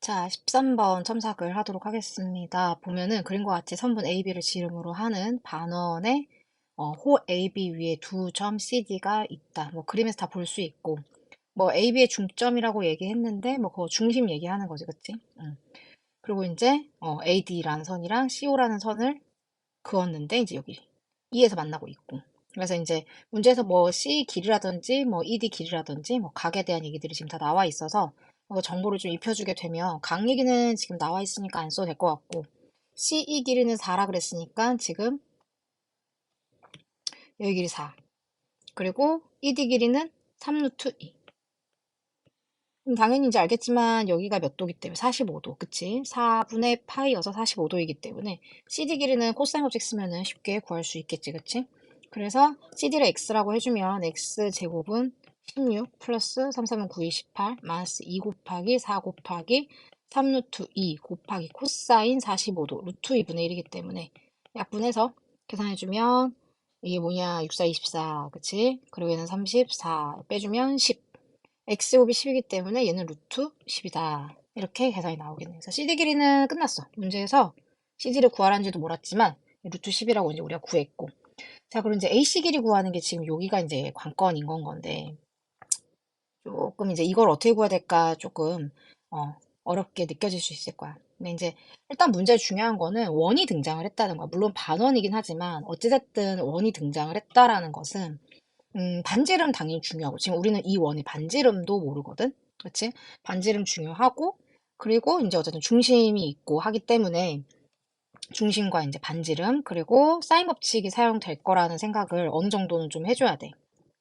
자, 13번 첨삭을 하도록 하겠습니다. 보면은 그림과 같이 선분 AB를 지름으로 하는 반원의 호 AB 위에 두 점 CD가 있다. 뭐 그림에서 다 볼 수 있고, 뭐 AB의 중점이라고 얘기했는데, 뭐 그거 중심 얘기하는 거지, 그치? 그리고 이제 AD라는 선이랑 CO라는 선을 그었는데, 이제 여기 E에서 만나고 있고. 그래서 이제 문제에서 뭐 C 길이라든지 뭐 ED 길이라든지 뭐 각에 대한 얘기들이 지금 다 나와 있어서 정보를 좀 입혀주게 되면 각 얘기는 지금 나와 있으니까 안 써도 될 것 같고 CE 길이는 4라 그랬으니까 지금 여기 길이 4 그리고 ED 길이는 3루트 2. 그럼 당연히 이제 알겠지만 여기가 몇 도기 때문에 45도 그치? 4분의 파이여서 45도이기 때문에 CD 길이는 코사인 법칙 쓰면은 쉽게 구할 수 있겠지 그치? 그래서 CD를 x라고 해주면 x제곱은 16 플러스 3, 3은 9, 28 마이너스 2 곱하기 4 곱하기 3루트 2 곱하기 코사인 45도 루트 2분의 1이기 때문에 약분해서 계산해주면 이게 뭐냐 6, 4, 24 그치? 그리고 얘는 34 빼주면 10 x제곱이 10이기 때문에 얘는 루트 10이다. 이렇게 계산이 나오겠네요. 그래서 CD 길이는 끝났어. 문제에서 CD를 구하라는지도 몰랐지만 루트 10이라고 이제 우리가 구했고. 자, 그럼 이제 AC 길이 구하는 게 지금 여기가 이제 관건인 건 건데 조금 이제 이걸 어떻게 구해야 될까 조금 어렵게 느껴질 수 있을 거야. 근데 이제 일단 문제 중요한 거는 원이 등장을 했다는 거야. 물론 반원이긴 하지만 어찌됐든 원이 등장을 했다라는 것은 반지름 당연히 중요하고, 지금 우리는 이 원의 반지름도 모르거든? 그치? 반지름 중요하고, 그리고 이제 어쨌든 중심이 있고 하기 때문에, 중심과 이제 반지름, 그리고 사인 법칙이 사용될 거라는 생각을 어느 정도는 좀 해줘야 돼.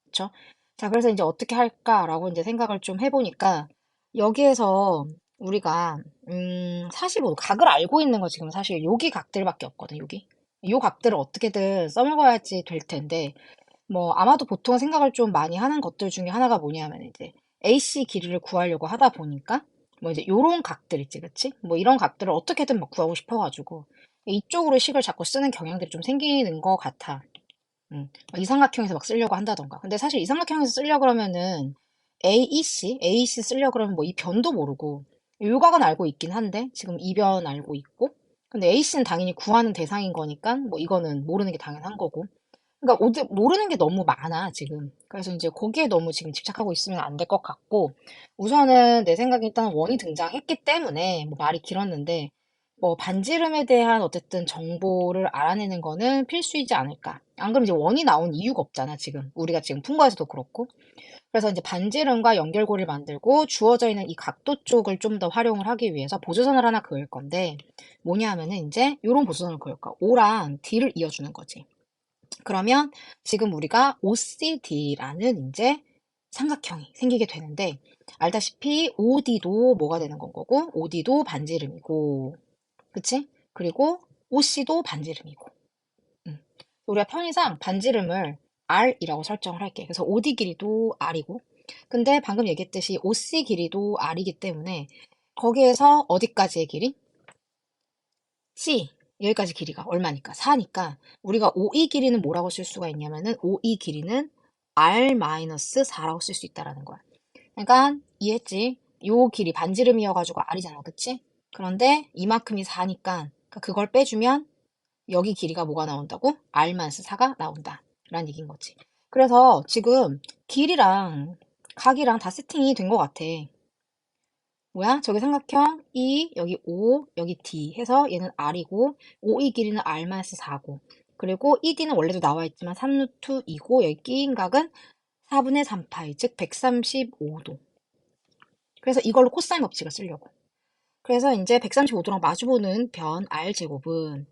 그쵸? 자, 그래서 이제 어떻게 할까라고 이제 생각을 좀 해보니까, 여기에서 우리가, 45도, 각을 알고 있는 거 지금 사실 여기 각들밖에 없거든, 여기. 요 각들을 어떻게든 써먹어야지 될 텐데, 뭐 아마도 보통 생각을 좀 많이 하는 것들 중에 하나가 뭐냐면 이제 AC 길이를 구하려고 하다 보니까 뭐 이제 요런 각들 있지, 그치? 뭐 이런 각들을 어떻게든 막 구하고 싶어가지고 이쪽으로 식을 자꾸 쓰는 경향들이 좀 생기는 것 같아. 이 삼각형에서 막 쓰려고 한다던가. 근데 사실 이 삼각형에서 쓰려고 그러면은 AEC 쓰려고 그러면 뭐 이 변도 모르고 요각은 알고 있긴 한데 지금 이 변 알고 있고 근데 AC는 당연히 구하는 대상인 거니까 뭐 이거는 모르는 게 당연한 거고 그러니까 모르는 게 너무 많아, 지금. 그래서 이제 거기에 너무 지금 집착하고 있으면 안 될 것 같고, 우선은 내 생각에 일단 원이 등장했기 때문에, 뭐 말이 길었는데, 뭐 반지름에 대한 어쨌든 정보를 알아내는 거는 필수이지 않을까. 안 그러면 이제 원이 나온 이유가 없잖아, 지금. 우리가 지금 푼 거에서도 그렇고. 그래서 이제 반지름과 연결고리를 만들고 주어져 있는 이 각도 쪽을 좀 더 활용을 하기 위해서 보조선을 하나 그을 건데, 뭐냐 하면은 이제 요런 보조선을 그을 거야. O랑 D를 이어주는 거지. 그러면 지금 우리가 OCD라는 이제 삼각형이 생기게 되는데 알다시피 OD도 뭐가 되는 건 거고 OD도 반지름이고 그치? 그리고 OC도 반지름이고 우리가 편의상 반지름을 R이라고 설정을 할게. 그래서 OD 길이도 R이고 근데 방금 얘기했듯이 OC 길이도 R이기 때문에 거기에서 어디까지의 길이? C 여기까지 길이가 얼마니까? 4니까 우리가 OE 길이는 뭐라고 쓸 수가 있냐면은 OE 길이는 R-4라고 쓸 수 있다라는 거야. 그러니까 이해했지? 요 길이 반지름이어가지고 R이잖아, 그치? 그런데 이만큼이 4니까 그걸 빼주면 여기 길이가 뭐가 나온다고? R-4가 나온다 라는 얘기인 거지. 그래서 지금 길이랑 각이랑 다 세팅이 된 것 같아. 뭐야? 저기 삼각형 E, 여기 O, 여기 D 해서 얘는 R이고 OE 길이는 R-4고 그리고 ED는 원래도 나와 있지만 3루트 2고 여기 끼인 각은 4분의 3파이 즉 135도. 그래서 이걸로 코사인 법칙을 쓰려고. 그래서 이제 135도랑 마주보는 변 R제곱은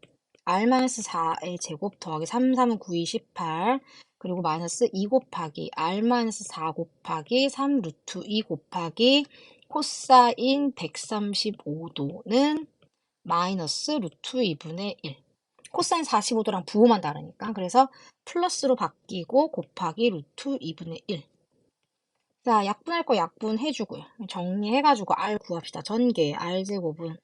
R-4의 제곱 더하기 3, 3은 9, 2, 18 그리고 마이너스 2 곱하기 R-4 곱하기 3 루트 2 곱하기 코사인 135도는 마이너스 루트 2분의 1. 코사인 45도랑 부호만 다르니까. 그래서 플러스로 바뀌고 곱하기 루트 2분의 1. 자, 약분할 거 약분해주고요. 정리해가지고 R 구합시다. 전개 R제곱은.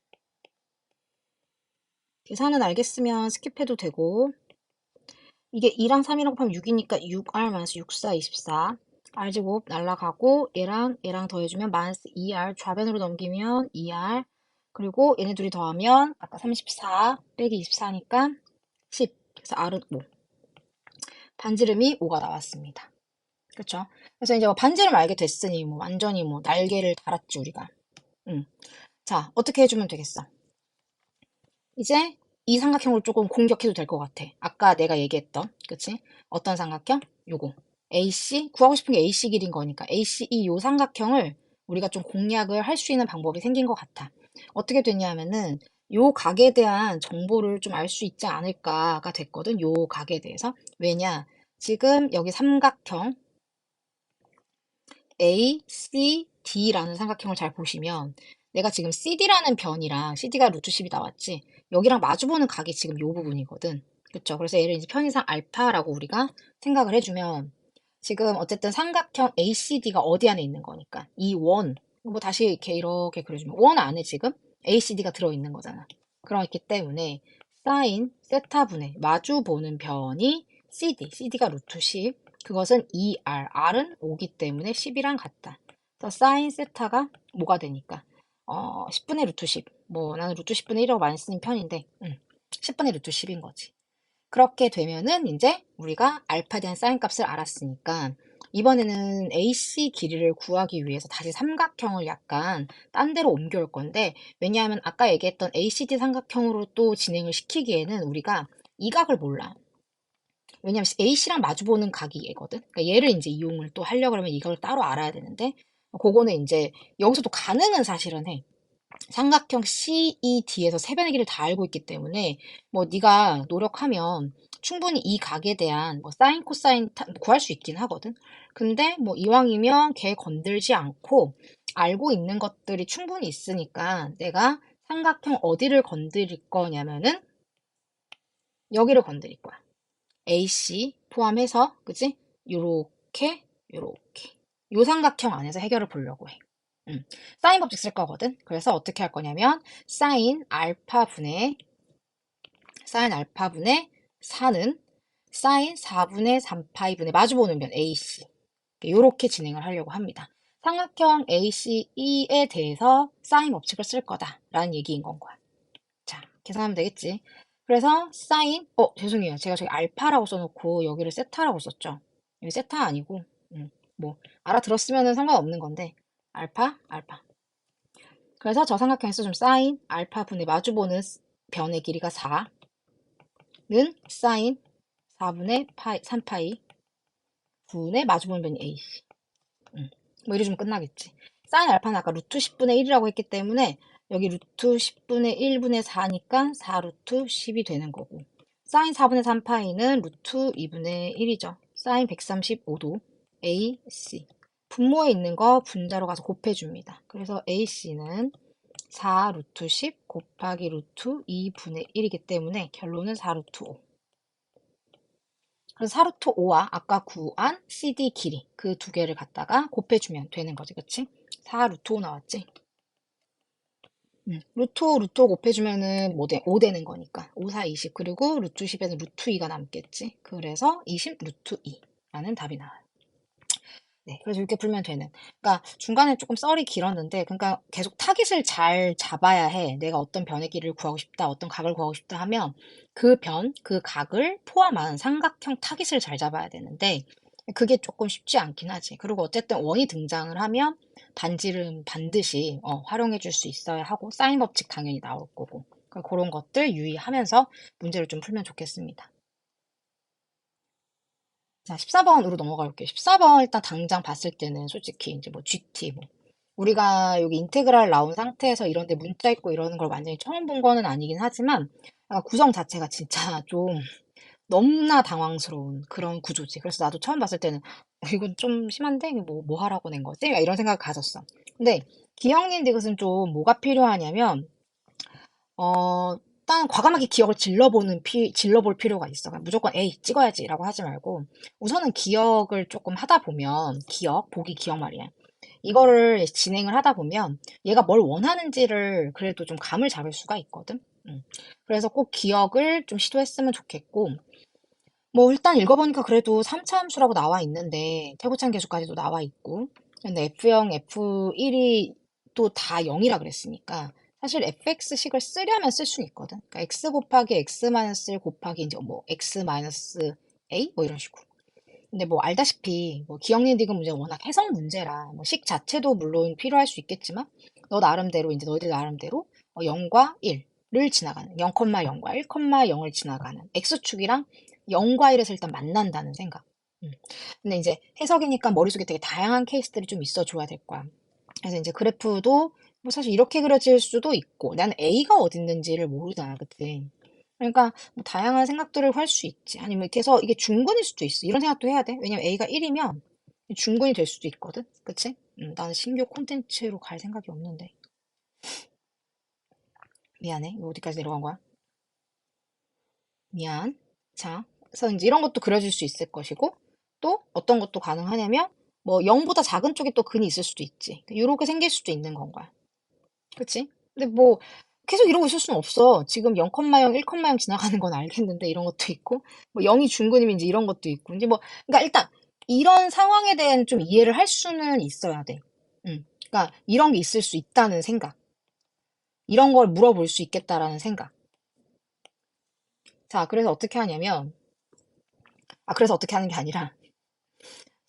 계산은 알겠으면 스킵해도 되고. 이게 2랑 3이랑 곱하면 6이니까 6R 마이너스 6, 4, 24. R제곱 날라가고 얘랑 더해주면 마이너스 2R 좌변으로 넘기면 2R 그리고 얘네 둘이 더하면 아까 34 빼기 24니까 10. 그래서 R은 5. 반지름이 5가 나왔습니다. 그쵸? 그래서 이제 뭐 반지름 알게 됐으니 뭐 완전히 뭐 날개를 달았지 우리가. 자, 어떻게 해주면 되겠어? 이제 이 삼각형을 조금 공격해도 될 것 같아. 아까 내가 얘기했던, 그치? 어떤 삼각형? 요거. AC, 구하고 싶은 게 AC 길인 거니까 AC 요 삼각형을 우리가 좀 공략을 할 수 있는 방법이 생긴 것 같아. 어떻게 됐냐면은 요 각에 대한 정보를 좀 알 수 있지 않을까가 됐거든. 요 각에 대해서. 왜냐? 지금 여기 삼각형 ACD라는 삼각형을 잘 보시면 내가 지금 CD라는 변이랑 CD가 루트 10이 나왔지. 여기랑 마주보는 각이 지금 요 부분이거든. 그쵸? 그래서 얘를 이제 편의상 알파라고 우리가 생각을 해주면 지금 어쨌든 삼각형 ACD가 어디 안에 있는 거니까 이 원, 뭐 다시 이렇게 그려주면 원 안에 지금 ACD가 들어있는 거잖아. 그렇기 때문에 사인 세타분의 마주보는 변이 CD가 루트 10, 그것은 2R, R은 5기 때문에 10이랑 같다. 그래서 사인 세타가 뭐가 되니까 10분의 루트 10. 뭐 나는 루트 10분의 1이라고 많이 쓰는 편인데 10분의 루트 10인 거지. 그렇게 되면은 이제 우리가 알파에 대한 사인 값을 알았으니까 이번에는 AC 길이를 구하기 위해서 다시 삼각형을 약간 딴 데로 옮겨올 건데, 왜냐하면 아까 얘기했던 ACD 삼각형으로 또 진행을 시키기에는 우리가 이 각을 몰라. 왜냐면 AC랑 마주보는 각이 얘거든. 그러니까 얘를 이제 이용을 또 하려고 그러면 이걸 따로 알아야 되는데, 그거는 이제 여기서도 가능은 사실은 해. 삼각형 CED에서 세변의 길을 다 알고 있기 때문에 뭐 네가 노력하면 충분히 이 각에 대한 뭐 사인, 코사인 구할 수 있긴 하거든. 근데 뭐 이왕이면 걔 건들지 않고 알고 있는 것들이 충분히 있으니까 내가 삼각형 어디를 건드릴 거냐면은 여기를 건드릴 거야. AC 포함해서, 그치? 요렇게, 요렇게. 요 삼각형 안에서 해결을 보려고 해. 사인 법칙 쓸 거거든. 그래서 어떻게 할 거냐면, 사인 알파분의 4는 사인 4분의 3파이분의 마주보는 변 AC. 요렇게 진행을 하려고 합니다. 삼각형 ACE에 대해서 사인 법칙을 쓸 거다라는 얘기인 건 거야. 자, 계산하면 되겠지. 그래서 사인, 죄송해요. 제가 저기 알파라고 써놓고 여기를 세타라고 썼죠. 여기 세타 아니고, 뭐, 알아들었으면 상관없는 건데, 알파, 알파. 그래서 저 삼각형에서 좀 사인, 알파분의 마주보는 변의 길이가 4는 사인 4분의 3파이 분의 마주보는 변이 AC. 뭐 이리 좀 끝나겠지. 사인 알파는 아까 루트 10분의 1이라고 했기 때문에 여기 루트 10분의 1분의 4니까 4 루트 10이 되는 거고, 사인 4분의 3파이는 루트 2분의 1이죠. 사인 135도 AC. 분모에 있는 거 분자로 가서 곱해줍니다. 그래서 AC는 4 루트 10 곱하기 루트 2분의 1이기 때문에 결론은 4 루트 5. 그래서 4 루트 5와 아까 구한 CD 길이 그 두 개를 갖다가 곱해주면 되는 거지, 그치? 4 루트 5 나왔지? 루트 5 곱해주면은 뭐 돼? 5 되는 거니까 5, 4, 20. 그리고 루트 10에는 루트 2가 남겠지. 그래서 20 루트 2라는 답이 나와요. 네, 그래서 이렇게 풀면 되는. 그러니까 중간에 조금 썰이 길었는데, 그러니까 계속 타깃을 잘 잡아야 해. 내가 어떤 변의 길이를 구하고 싶다, 어떤 각을 구하고 싶다 하면 그 변, 그 각을 포함한 삼각형 타깃을 잘 잡아야 되는데 그게 조금 쉽지 않긴 하지. 그리고 어쨌든 원이 등장을 하면 반지름 반드시 활용해 줄 수 있어야 하고 사인 법칙 당연히 나올 거고. 그러니까 그런 것들 유의하면서 문제를 좀 풀면 좋겠습니다. 자, 14번으로 넘어가 볼게요. 14번 일단 당장 봤을 때는 솔직히 이제 뭐 GT 뭐 우리가 여기 인테그랄 나온 상태에서 이런 데 문자 있고 이러는 걸 완전히 처음 본 거는 아니긴 하지만 구성 자체가 진짜 좀 너무나 당황스러운 그런 구조지. 그래서 나도 처음 봤을 때는 이건 좀 심한데 이게 뭐 하라고 낸 거지? 막 이런 생각을 가졌어. 근데 기억니은 이것은 좀 뭐가 필요하냐면 일단 과감하게 기억을 질러볼 필요가 있어. 그냥 무조건 에이, 찍어야지라고 하지 말고, 우선은 기억을 조금 하다 보면, 보기 기억 말이야. 이거를 진행을 하다 보면, 얘가 뭘 원하는지를 그래도 좀 감을 잡을 수가 있거든. 그래서 꼭 기억을 좀 시도했으면 좋겠고, 뭐 일단 읽어보니까 그래도 3차 함수라고 나와 있는데, 태고찬 계수까지도 나와 있고, 근데 F0, F1이 또 다 0이라 그랬으니까, 사실 fx식을 쓰려면 쓸 수는 있거든. 그러니까 x 곱하기 x 마이너스 1 곱하기 이제 뭐 x 마이너스 a 뭐 이런 식으로. 근데 뭐 알다시피 뭐 기억력 디귿 문제는 워낙 해석 문제라 뭐 식 자체도 물론 필요할 수 있겠지만 너 나름대로 이제 너희들 나름대로 0과 1을 지나가는 0,0과 1,0을 지나가는 x축이랑 0과 1에서 일단 만난다는 생각. 근데 이제 해석이니까 머릿속에 되게 다양한 케이스들이 좀 있어줘야 될 거야. 그래서 이제 그래프도 뭐 사실 이렇게 그려질 수도 있고 나는 A가 어디 있는지를 모르잖아, 그치? 그러니까 뭐 다양한 생각들을 할 수 있지. 아니면 이렇게 해서 이게 중근일 수도 있어. 이런 생각도 해야 돼. 왜냐면 A가 1이면 중근이 될 수도 있거든. 그치? 나는 신규 콘텐츠로 갈 생각이 없는데. 미안해. 이거 어디까지 내려간 거야? 미안. 자, 그래서 이제 이런 것도 그려질 수 있을 것이고, 또 어떤 것도 가능하냐면, 뭐 0보다 작은 쪽에 또 근이 있을 수도 있지. 이렇게 생길 수도 있는 건 거야. 그치? 근데 뭐 계속 이러고 있을 수는 없어. 지금 0,0, 1,0 지나가는 건 알겠는데 이런 것도 있고 뭐 0이 중근이면 이제 이런 것도 있고 이제 뭐 그러니까 일단 이런 상황에 대한 좀 이해를 할 수는 있어야 돼. 그러니까 이런 게 있을 수 있다는 생각. 이런 걸 물어볼 수 있겠다라는 생각. 자, 그래서 어떻게 하냐면 그래서 어떻게 하는 게 아니라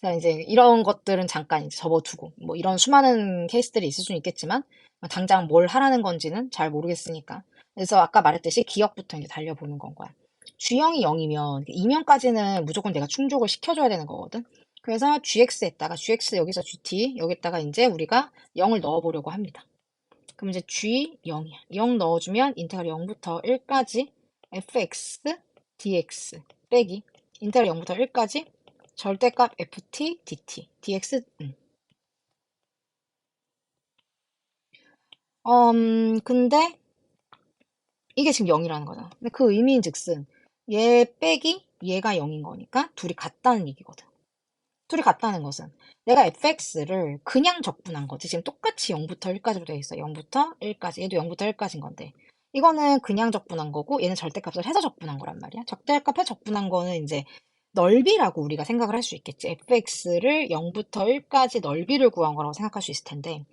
자, 이제 이런 것들은 잠깐 이제 접어두고, 뭐 이런 수많은 케이스들이 있을 수는 있겠지만, 당장 뭘 하라는 건지는 잘 모르겠으니까. 그래서 아까 말했듯이 기억부터 이제 달려보는 건 거야. G형이 0이면, 2면까지는 무조건 내가 충족을 시켜줘야 되는 거거든. 그래서 GX에다가, GX 여기서 GT, 여기다가 이제 우리가 0을 넣어보려고 합니다. 그럼 이제 G0이야. 0 넣어주면 인테그랄 0부터 1까지 fx dx 빼기 인테그랄 0부터 1까지 절대값 ft dt dx 근데 이게 지금 0이라는 거잖아. 근데 그 의미인즉슨 얘 빼기 얘가 0인 거니까 둘이 같다는 얘기거든. 둘이 같다는 것은 내가 fx를 그냥 적분한 거지. 지금 똑같이 0부터 1까지로 되어 있어. 0부터 1까지. 얘도 0부터 1까지인 건데. 이거는 그냥 적분한 거고 얘는 절대값을 해서 적분한 거란 말이야. 절대값 해서 적분한 거는 이제 넓이라고 우리가 생각을 할 수 있겠지. fx를 0부터 1까지 넓이를 구한 거라고 생각할 수 있을 텐데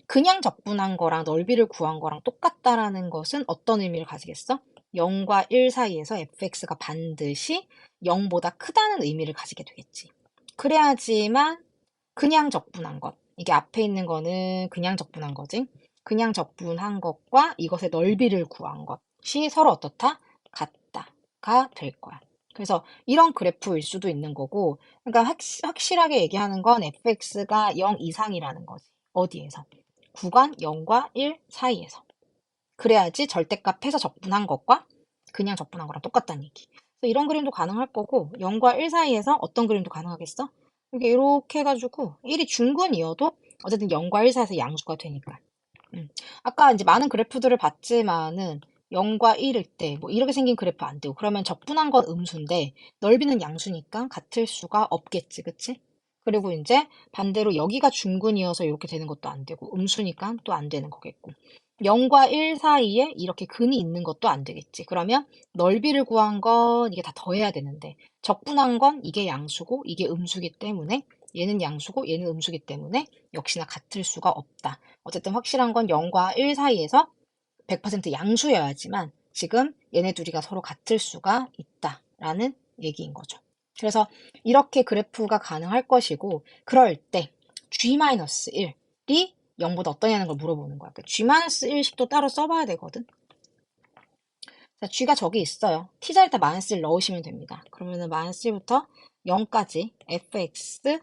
그냥 적분한 거랑 넓이를 구한 거랑 똑같다라는 것은 어떤 의미를 가지겠어? 0과 1 사이에서 fx가 반드시 0보다 크다는 의미를 가지게 되겠지. 그래야지만 그냥 적분한 것. 이게 앞에 있는 거는 그냥 적분한 거지. 그냥 적분한 것과 이것의 넓이를 구한 것이 서로 어떻다? 같다가 될 거야. 그래서 이런 그래프일 수도 있는 거고, 그러니까 확실하게 얘기하는 건 fx가 0 이상이라는 거지. 어디에서? 구간 0과 1 사이에서. 그래야지 절대값 해서 적분한 것과 그냥 적분한 거랑 똑같다는 얘기. 그래서 이런 그림도 가능할 거고 0과 1 사이에서 어떤 그림도 가능하겠어? 이게 이렇게 해가지고 1이 중근이어도 어쨌든 0과 1 사이에서 양수가 되니까. 아까 이제 많은 그래프들을 봤지만은 0과 1일 때 뭐 이렇게 생긴 그래프 안 되고 그러면 적분한 건 음수인데 넓이는 양수니까 같을 수가 없겠지, 그치? 그리고 이제 반대로 여기가 중근이어서 이렇게 되는 것도 안 되고 음수니까 또 안 되는 거겠고 0과 1 사이에 이렇게 근이 있는 것도 안 되겠지. 그러면 넓이를 구한 건 이게 다 더해야 되는데 적분한 건 이게 양수고 이게 음수기 때문에 얘는 양수고 얘는 음수기 때문에 역시나 같을 수가 없다. 어쨌든 확실한 건 0과 1 사이에서 100% 양수여야지만 지금 얘네 둘이가 서로 같을 수가 있다라는 얘기인 거죠. 그래서 이렇게 그래프가 가능할 것이고 그럴 때 G-1이 0보다 어떠냐는 걸 물어보는 거야. G-1식도 따로 써봐야 되거든. 자, G가 저기 있어요. T자리에다 -1 넣으시면 됩니다. 그러면은 -1부터 0까지 fx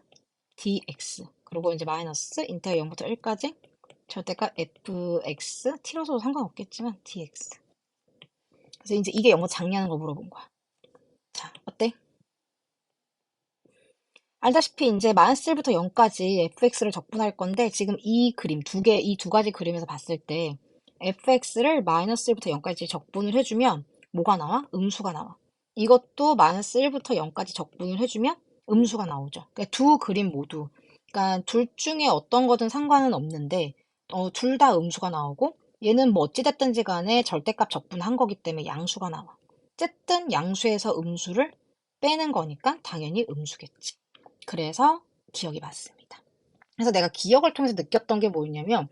dx 그리고 이제 마이너스 인테그 0부터 1까지 절대값 fx t로서도 상관없겠지만 dx 그래서 이제 이게 0보다 작냐는 걸 물어본 거야. 자, 어때? 알다시피 이제 -1부터 0까지 fx를 적분할 건데 지금 이 그림 이 두 가지 그림에서 봤을 때 fx를 -1부터 0까지 적분을 해주면 뭐가 나와? 음수가 나와. 이것도 -1부터 0까지 적분을 해주면 음수가 나오죠. 그러니까 두 그림 모두 그러니까 둘 중에 어떤 거든 상관은 없는데 둘 다 음수가 나오고 얘는 뭐 어찌됐든지 간에 절대값 적분한 거기 때문에 양수가 나와. 어쨌든 양수에서 음수를 빼는 거니까 당연히 음수겠지. 그래서 기억이 맞습니다. 그래서 내가 기억을 통해서 느꼈던 게 뭐였냐면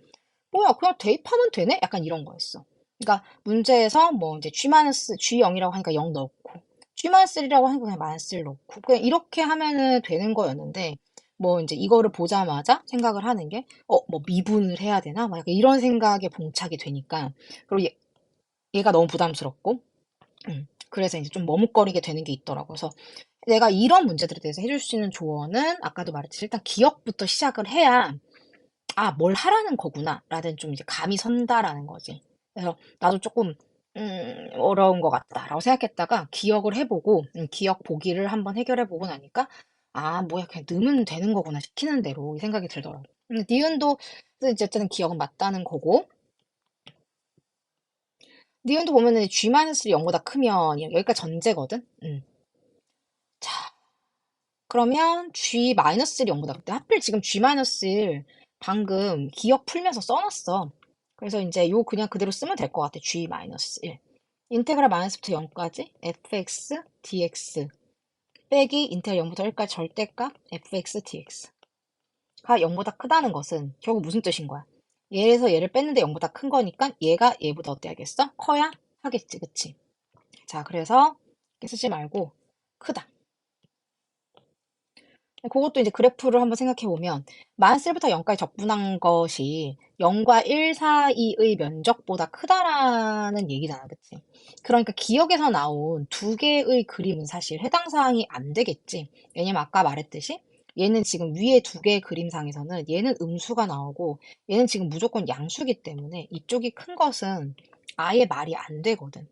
뭐야, 그냥 대입하면 되네? 약간 이런 거였어. 그러니까 문제에서 뭐 이제 G0이라고 하니까 0 넣고, G-3라고 하니까 그냥 -1 넣고, 그냥 이렇게 하면은 되는 거였는데, 뭐 이제 이거를 보자마자 생각을 하는 게, 뭐 미분을 해야 되나? 막 약간 이런 생각에 봉착이 되니까, 그리고 얘가 너무 부담스럽고, 그래서 이제 좀 머뭇거리게 되는 게 있더라고. 그래서 내가 이런 문제들에 대해서 해줄 수 있는 조언은 아까도 말했듯이 일단 기억부터 시작을 해야 뭘 하라는 거구나 라는 좀 이제 감이 선다라는 거지. 그래서 나도 조금 어려운 것 같다라고 생각했다가 기억을 해보고 기억 보기를 한번 해결해보고 나니까 뭐야 그냥 넣으면 되는 거구나 시키는 대로 이 생각이 들더라고. 니은도 이제 어쨌든 기억은 맞다는 거고 니은도 보면은 G-를 0보다 크면 여기까지 전제거든. 자, 그러면 G-1이 0보다 그때 하필 지금 G-1 방금 기억 풀면서 써놨어. 그래서 이제 요 그냥 그대로 쓰면 될 것 같아. G-1. 인테그랄 마이너스부터 0까지 fx dx 빼기 인테그랄 0부터 1까지 절대값 fx dx가 0보다 크다는 것은 결국 무슨 뜻인 거야? 얘에서 얘를 뺐는데 0보다 큰 거니까 얘가 얘보다 어때야겠어? 커야 하겠지, 그치? 자, 그래서 이렇게 쓰지 말고 크다. 그것도 이제 그래프를 한번 생각해 보면 -1부터 0까지 적분한 것이 0과 1 사이의 면적보다 크다라는 얘기잖아, 그치? 그러니까 기억에서 나온 두 개의 그림은 사실 해당 사항이 안 되겠지. 왜냐면 아까 말했듯이 얘는 지금 위에 두 개의 그림상에서는 얘는 음수가 나오고 얘는 지금 무조건 양수기 때문에 이쪽이 큰 것은 아예 말이 안 되거든.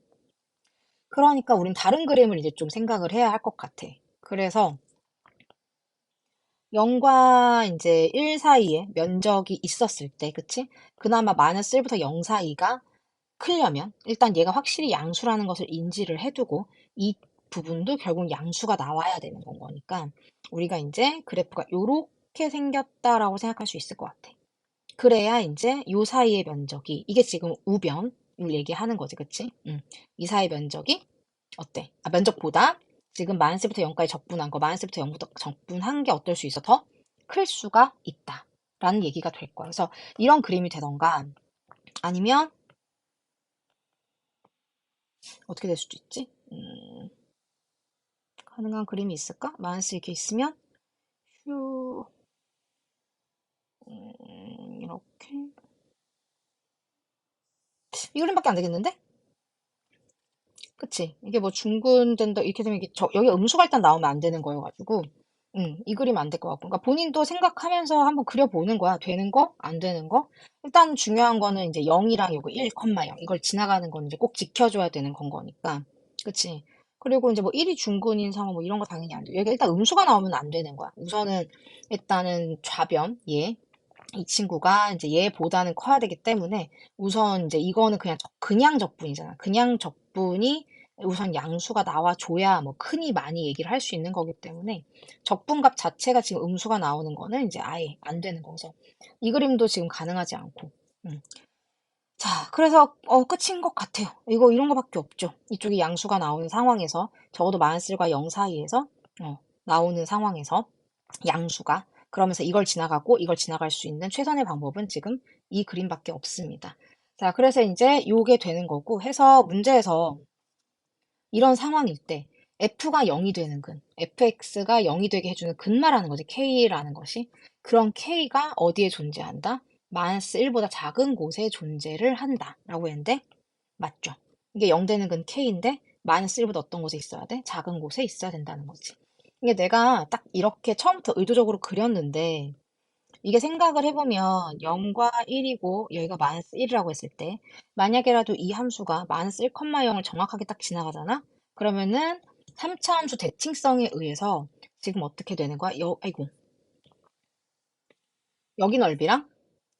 그러니까 우린 다른 그림을 이제 좀 생각을 해야 할 것 같아. 그래서 0과 이제 1 사이에 면적이 있었을 때, 그치? 그나마 -1부터 0 사이가 크려면 일단 얘가 확실히 양수라는 것을 인지를 해두고 이 부분도 결국 양수가 나와야 되는 건 거니까 우리가 이제 그래프가 요렇게 생겼다라고 생각할 수 있을 것 같아. 그래야 이제 요 사이의 면적이 이게 지금 우변을 얘기하는 거지, 그치? 이 사이 면적이 어때? 면적보다 지금 -부터 0까지 적분한 거, -부터 0부터 적분한 게 어떨 수 있어? 더 클 수가 있다. 라는 얘기가 될 거야. 그래서 이런 그림이 되던가 아니면 어떻게 될 수도 있지? 가능한 그림이 있을까? 이렇게 있으면 휴 이렇게 이 그림밖에 안 되겠는데? 그치? 이게 뭐 중근된다 이렇게 되면 이게 여기 음수가 일단 나오면 안 되는 거여가지고 이 그림 안 될 것 같고 그러니까 본인도 생각하면서 한번 그려보는 거야. 되는 거? 안 되는 거? 일단 중요한 거는 이제 0이랑 요거 1, 0 이걸 지나가는 건 이제 꼭 지켜줘야 되는 건 거니까 그치? 그리고 이제 뭐 1이 중근인 상황 뭐 이런 거 당연히 안 돼. 여기 일단 음수가 나오면 안 되는 거야. 우선은 일단은 좌변 이 친구가 이제 얘보다는 커야 되기 때문에 우선 이제 이거는 그냥 적분이잖아. 그냥 적분이 우선 양수가 나와줘야 뭐 크니 많이 얘기를 할 수 있는 거기 때문에 적분값 자체가 지금 음수가 나오는 거는 이제 아예 안 되는 거죠. 이 그림도 지금 가능하지 않고. 음. 자, 그래서 끝인 것 같아요. 이런 거밖에 없죠. 이쪽이 양수가 나오는 상황에서 적어도 마이너스과 0 사이에서 나오는 상황에서 양수가 그러면서 이걸 지나가고 이걸 지나갈 수 있는 최선의 방법은 지금 이 그림밖에 없습니다. 자, 그래서 이제 요게 되는 거고 해서 문제에서 이런 상황일 때 f가 0이 되는 근, fx가 0이 되게 해주는 근말하는 거지, k라는 것이. 그런 k가 어디에 존재한다? -1보다 작은 곳에 존재를 한다. 라고 했는데, 맞죠? 이게 0 되는 근 k인데, -1보다 어떤 곳에 있어야 돼? 작은 곳에 있어야 된다는 거지. 이게 내가 딱 이렇게 처음부터 의도적으로 그렸는데, 이게 생각을 해보면 0과 1이고 여기가 -1이라고 했을 때 만약에라도 이 함수가 -1,0을 정확하게 딱 지나가잖아? 그러면은 3차 함수 대칭성에 의해서 지금 어떻게 되는 거야? 아이고 여기 넓이랑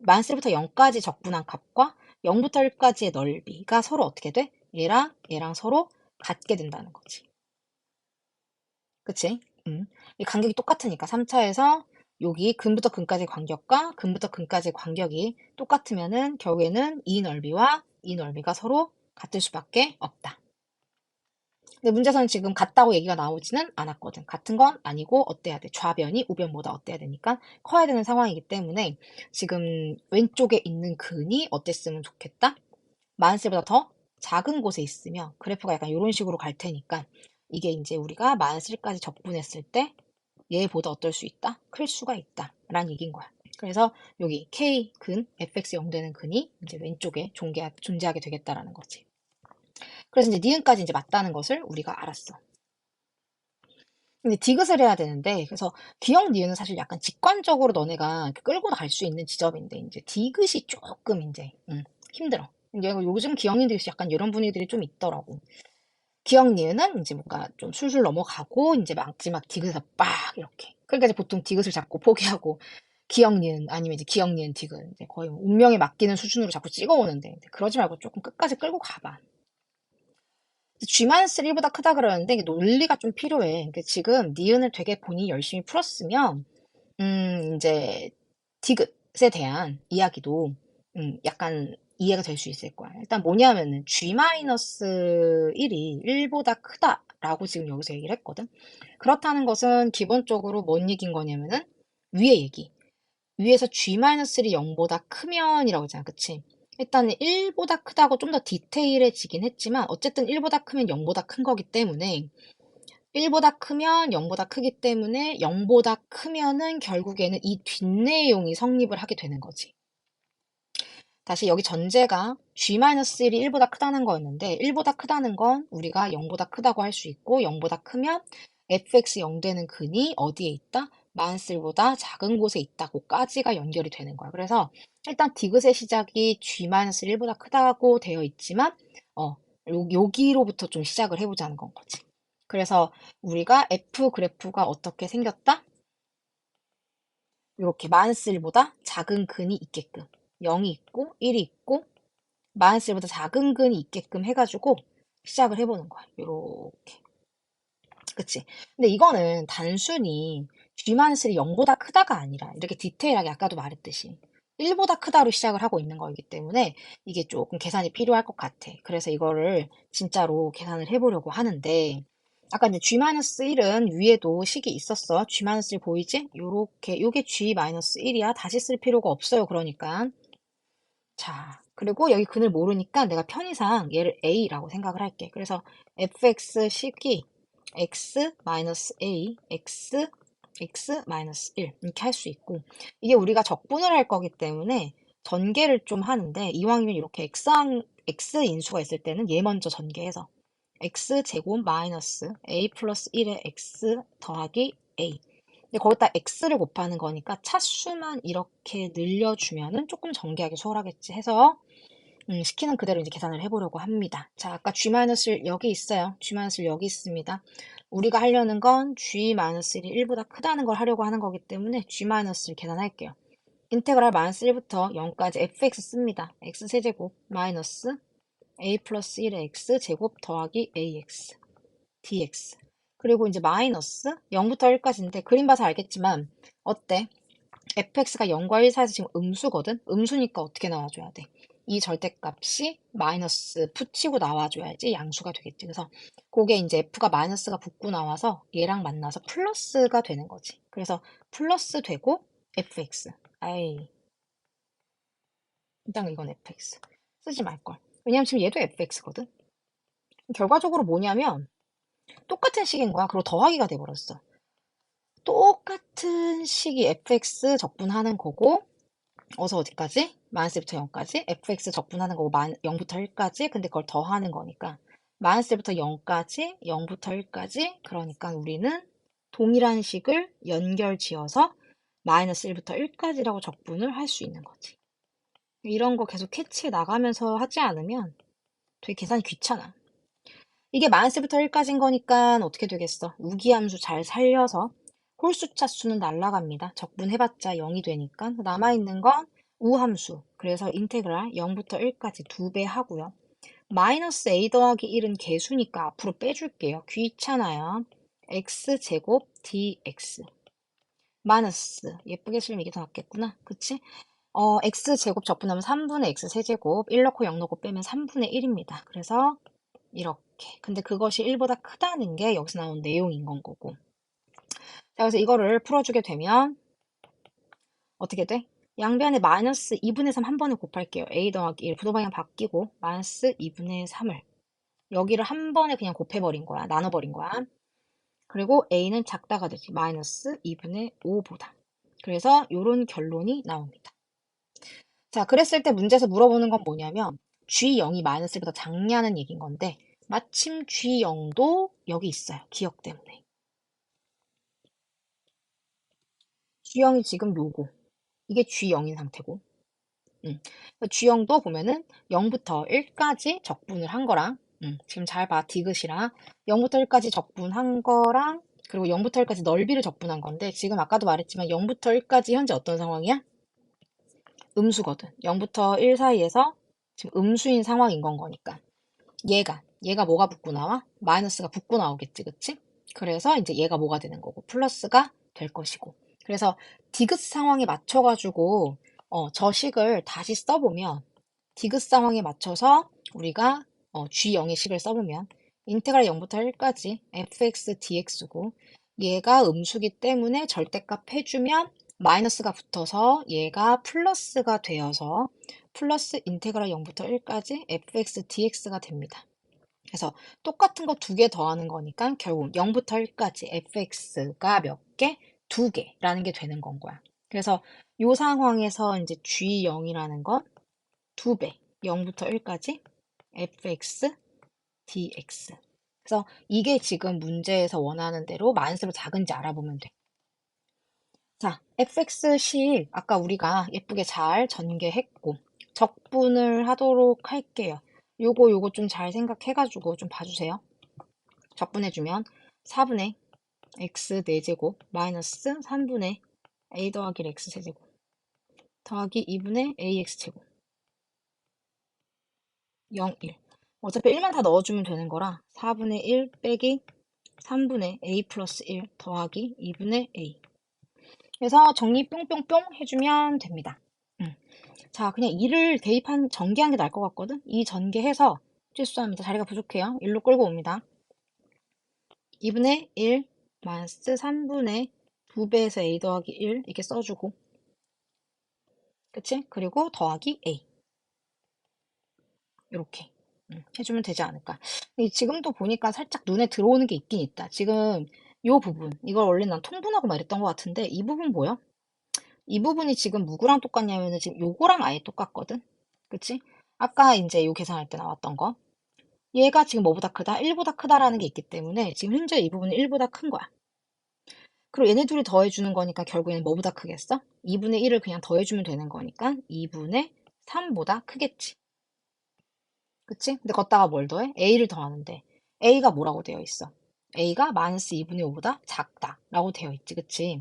-1부터 0까지 적분한 값과 0부터 1까지의 넓이가 서로 어떻게 돼? 얘랑 얘랑 서로 같게 된다는 거지. 그치? 이 간격이 똑같으니까 3차에서 여기 근부터 근까지 간격과 근부터 근까지 간격이 똑같으면은 결국에는 이 넓이와 이 넓이가 서로 같을 수밖에 없다. 근데 문제에서는 지금 같다고 얘기가 나오지는 않았거든. 같은 건 아니고 어때야 돼? 좌변이 우변보다 어때야 되니까 커야 되는 상황이기 때문에 지금 왼쪽에 있는 근이 어땠으면 좋겠다? 마이너스보다 더 작은 곳에 있으면 그래프가 약간 이런 식으로 갈 테니까 이게 이제 우리가 마이너스까지 적분했을 때 얘보다 어떨 수 있다? 클 수가 있다. 라는 얘기인 거야. 그래서 여기 K 근, fx 0 되는 근이 이제 왼쪽에 존재하게 되겠다라는 거지. 그래서 이제 니은까지 이제 맞다는 것을 우리가 알았어. 근데 디귿을 해야 되는데, 그래서 기억 니은은 사실 약간 직관적으로 너네가 끌고 갈 수 있는 지점인데, 이제 디귿이 조금 이제, 힘들어. 이제 요즘 기억 니은들이 약간 이런 분위기들이 좀 있더라고. 기억 니은은 이제 뭔가 좀 술술 넘어가고, 이제 마지막 디귿에서 빡! 이렇게. 그러니까 이제 보통 디귿을 자꾸 포기하고, 기억 니은, 아니면 이제 기억 니은 디귿. 이제 거의 뭐 운명에 맡기는 수준으로 자꾸 찍어오는데, 그러지 말고 조금 끝까지 끌고 가봐. G-1보다 크다 그러는데 이게 논리가 좀 필요해. 그러니까 지금 니은을 되게 본인이 열심히 풀었으면 이제 디귿에 대한 이야기도 약간 이해가 될 수 있을 거야. 일단 뭐냐면은 G-1이 1보다 크다라고 지금 여기서 얘기를 했거든. 그렇다는 것은 기본적으로 뭔 얘기인 거냐면은 위에 얘기. 위에서 G-1이 0보다 크면이라고 했잖아. 그치? 일단은 1보다 크다고 좀 더 디테일해지긴 했지만 어쨌든 1보다 크면 0보다 큰 거기 때문에 1보다 크면 0보다 크기 때문에 0보다 크면은 결국에는 이 뒷내용이 성립을 하게 되는 거지. 다시 여기 전제가 G-1이 1보다 크다는 거였는데 1보다 크다는 건 우리가 0보다 크다고 할 수 있고 0보다 크면 fx 0 되는 근이 어디에 있다? 마이너스1보다 작은 곳에 있다고까지가 연결이 되는 거야. 그래서 일단 디귿의 시작이 G-1보다 크다고 되어 있지만 여기로부터 좀 시작을 해보자는 건 거지. 그래서 우리가 f 그래프가 어떻게 생겼다? 이렇게 마이너스1보다 작은 근이 있게끔 0이 있고 1이 있고 마이너스1보다 작은 근이 있게끔 해가지고 시작을 해보는 거야. 요렇게. 그치? 근데 이거는 단순히 G-1이 0보다 크다가 아니라 이렇게 디테일하게 아까도 말했듯이 1보다 크다로 시작을 하고 있는 거이기 때문에 이게 조금 계산이 필요할 것 같아. 그래서 이거를 진짜로 계산을 해보려고 하는데 아까 이제 G-1은 위에도 식이 있었어. G-1 보이지? 요렇게 요게 G-1이야. 다시 쓸 필요가 없어요. 그러니까 자, 그리고 여기 근을 모르니까 내가 편의상 얘를 A라고 생각을 할게. 그래서 fx 식이 x-a, x-1 이렇게 할 수 있고 이게 우리가 적분을 할 거기 때문에 전개를 좀 하는데 이왕이면 이렇게 x 인수가 있을 때는 얘 먼저 전개해서 x제곱 마이너스 a 플러스 1의 x 더하기 a 근데 거기다 x를 곱하는 거니까 차수만 이렇게 늘려주면은 조금 전개하기 수월하겠지 해서 시키는 그대로 이제 계산을 해보려고 합니다. 자, 아까 G-1 여기 있어요. G-1 여기 있습니다. 우리가 하려는 건 G-1이 1보다 크다는 걸 하려고 하는 거기 때문에 G-를 계산할게요. 인테그랄 마이너스 1부터 0까지 fx 씁니다. x세제곱 마이너스 a 플러스 1의 x제곱 더하기 ax dx 그리고 이제 마이너스 0부터 1까지인데 그림 봐서 알겠지만 어때? fx가 0과 1 사이에서 지금 음수거든? 음수니까 어떻게 나와줘야 돼? 이 절대값이 마이너스 붙이고 나와줘야지 양수가 되겠지. 그래서 그게 이제 f가 마이너스가 붙고 나와서 얘랑 만나서 플러스가 되는 거지. 그래서 플러스 되고 fx. 아이, 일단 이건 fx. 쓰지 말걸. 왜냐면 지금 얘도 fx거든? 결과적으로 뭐냐면 똑같은 식인 거야. 그리고 더하기가 돼버렸어. 똑같은 식이 fx 적분하는 거고 어서 어디까지? 마이너스부터 0까지 fx 적분하는 거고 0부터 1까지 근데 그걸 더하는 거니까 마이너스부터 0까지 0부터 1까지 그러니까 우리는 동일한 식을 연결 지어서 마이너스 1부터 1까지라고 적분을 할 수 있는 거지. 이런 거 계속 캐치해 나가면서 하지 않으면 되게 계산이 귀찮아. 이게 마이너스부터 1까지인 거니까 어떻게 되겠어? 우기함수 잘 살려서 홀수차 수는 날라갑니다. 적분해봤자 0이 되니까 남아있는 건 우함수. 그래서 인테그랄 0부터 1까지 2배 하고요. 마이너스 a 더하기 1은 개수니까 앞으로 빼줄게요. 귀찮아요. x제곱 dx 마이너스 예쁘게 쓰면 이게 더 낫겠구나. 그치? x제곱 적분하면 3분의 x 세제곱 1 넣고 0 넣고 빼면 3분의 1입니다. 그래서 이렇게. 근데 그것이 1보다 크다는 게 여기서 나온 내용인 건 거고. 자, 그래서 이거를 풀어주게 되면 어떻게 돼? 양변에 마이너스 2분의 3 한 번에 곱할게요. a 더하기 1 부호방향 바뀌고 마이너스 2분의 3을 여기를 한 번에 그냥 곱해버린 거야. 나눠버린 거야. 그리고 a는 작다가 되지. 마이너스 2분의 5보다. 그래서 이런 결론이 나옵니다. 자, 그랬을 때 문제에서 물어보는 건 뭐냐면 G0이 마이너스 1보다 작냐는 얘기인 건데 마침 G0도 여기 있어요. 기억 때문에. G0이 지금 요거. 이게 G0인 상태고. G형도 보면은 0부터 1까지 적분을 한 거랑, 지금 잘 봐, 디귿이랑 0부터 1까지 적분한 거랑, 그리고 0부터 1까지 넓이를 적분한 건데, 지금 아까도 말했지만 0부터 1까지 현재 어떤 상황이야? 음수거든. 0부터 1 사이에서 지금 음수인 상황인 건 거니까. 얘가 뭐가 붙고 나와? 마이너스가 붙고 나오겠지, 그치? 그래서 이제 얘가 뭐가 되는 거고, 플러스가 될 것이고. 그래서 디귿 상황에 맞춰가지고, 저 식을 다시 써보면, 디귿 상황에 맞춰서 우리가 G0의 식을 써보면, 인테그랄 0부터 1까지 fx dx고, 얘가 음수기 때문에 절대값 해주면 마이너스가 붙어서 얘가 플러스가 되어서 플러스 인테그랄 0부터 1까지 fx dx가 됩니다. 그래서 똑같은 거 두 개 더하는 거니까 결국 0부터 1까지 fx가 몇 개? 두 개라는 게 되는 건 거야. 그래서 이 상황에서 이제 G0이라는 건 두 배, 0부터 1까지 fx dx. 그래서 이게 지금 문제에서 원하는 대로 마이너스로 작은지 알아보면 돼. 자, fx식 아까 우리가 예쁘게 잘 전개했고 적분을 하도록 할게요. 요거 좀 잘 생각해가지고 좀 봐주세요. 적분해주면 4분의 x 4제곱 마이너스 3분의 a 더하기 x 세제곱 더하기 2분의 ax제곱 0, 1. 어차피 1만 다 넣어주면 되는 거라 4분의 1 빼기 3분의 a 플러스 1 더하기 2분의 a. 그래서 정리 뿅뿅뿅 해주면 됩니다. 자, 그냥 2를 대입한 전개한 게 나을 것 같거든? 2 전개해서 실수합니다. 자리가 부족해요. 1로 끌고 옵니다. 2분의 1 마이너스 3분의 2배에서 a 더하기 1 이렇게 써주고 그치? 그리고 더하기 a 이렇게 해주면 되지 않을까. 지금도 보니까 살짝 눈에 들어오는 게 있긴 있다. 지금 요 부분 이걸 원래 난 통분하고 말했던 것 같은데 이 부분 보여? 이 부분이 지금 누구랑 똑같냐면은 지금 요거랑 아예 똑같거든? 그치? 아까 이제 요 계산할 때 나왔던 거. 얘가 지금 뭐보다 크다? 1보다 크다라는 게 있기 때문에 지금 현재 이 부분은 1보다 큰 거야. 그리고 얘네 둘이 더해주는 거니까 결국에는 뭐보다 크겠어? 2분의 1을 그냥 더해주면 되는 거니까 2분의 3보다 크겠지. 그치? 근데 걷다가 뭘 더해? a를 더하는데 a가 뭐라고 되어 있어? a가 마이너스 2분의 5보다 작다라고 되어 있지. 그치?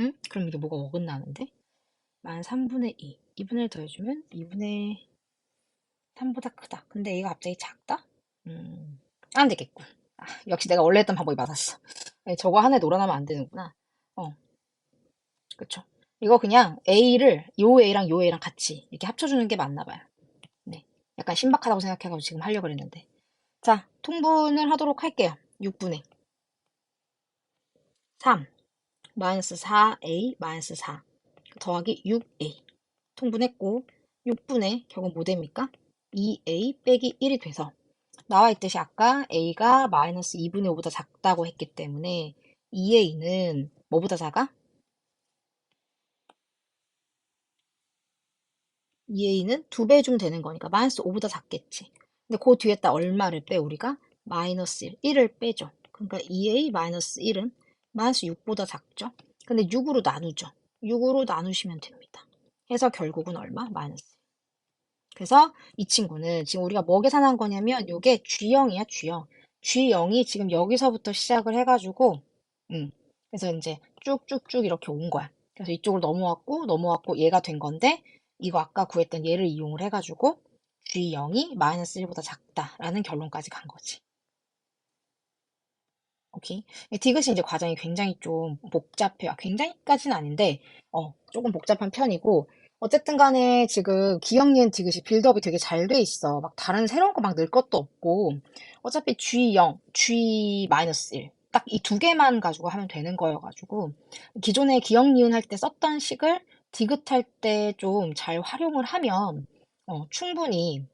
응? 그럼 이게 뭐가 어긋나는데? 마이너스 3분의 2. 2분의 1 더해주면 2분의 3보다 크다. 근데 a가 갑자기 작다? 안 되겠군. 역시 내가 원래 했던 방법이 맞았어. 네, 저거 하나에 놀아나면 안 되는구나. 어, 그쵸. 이거 그냥 A를 요 A랑 요 A랑 같이 이렇게 합쳐주는 게 맞나 봐요. 네. 약간 신박하다고 생각해가지고 지금 하려고 그랬는데. 자, 통분을 하도록 할게요. 6분의 3 마이너스 4A 마이너스 4 더하기 6A 통분했고 6분의 결국 뭐 됩니까? 2A 빼기 1이 돼서 나와 있듯이 아까 A가 마이너스 2분의 5보다 작다고 했기 때문에 2A는 뭐보다 작아? 2A는 2배 좀 되는 거니까 마이너스 5보다 작겠지. 근데 그 뒤에다 얼마를 빼 우리가? 마이너스 1을 빼죠. 그러니까 2A 마이너스 1은 마이너스 6보다 작죠. 근데 6으로 나누죠. 6으로 나누시면 됩니다. 해서 결국은 얼마? 마이너스. 그래서 이 친구는 지금 우리가 뭐 계산한 거냐면 요게 G형이야, G형. G형이 지금 여기서부터 시작을 해가지고 그래서 이제 쭉쭉쭉 이렇게 온 거야. 그래서 이쪽으로 넘어왔고 얘가 된 건데 이거 아까 구했던 얘를 이용을 해가지고 G0이 마이너스 1보다 작다라는 결론까지 간 거지. 오케이. 디귿이 이제 과정이 굉장히 좀 복잡해요. 굉장히까지는 아닌데, 조금 복잡한 편이고, 어쨌든 간에 지금 기억, 니은, 디귿이 빌드업이 되게 잘 돼 있어. 막 다른 새로운 거 막 넣을 것도 없고. 어차피 G0, G-1. 딱 이 두 개만 가지고 하면 되는 거여가지고. 기존에 기억, 니은 할 때 썼던 식을 디귿 할 때 좀 잘 활용을 하면, 충분히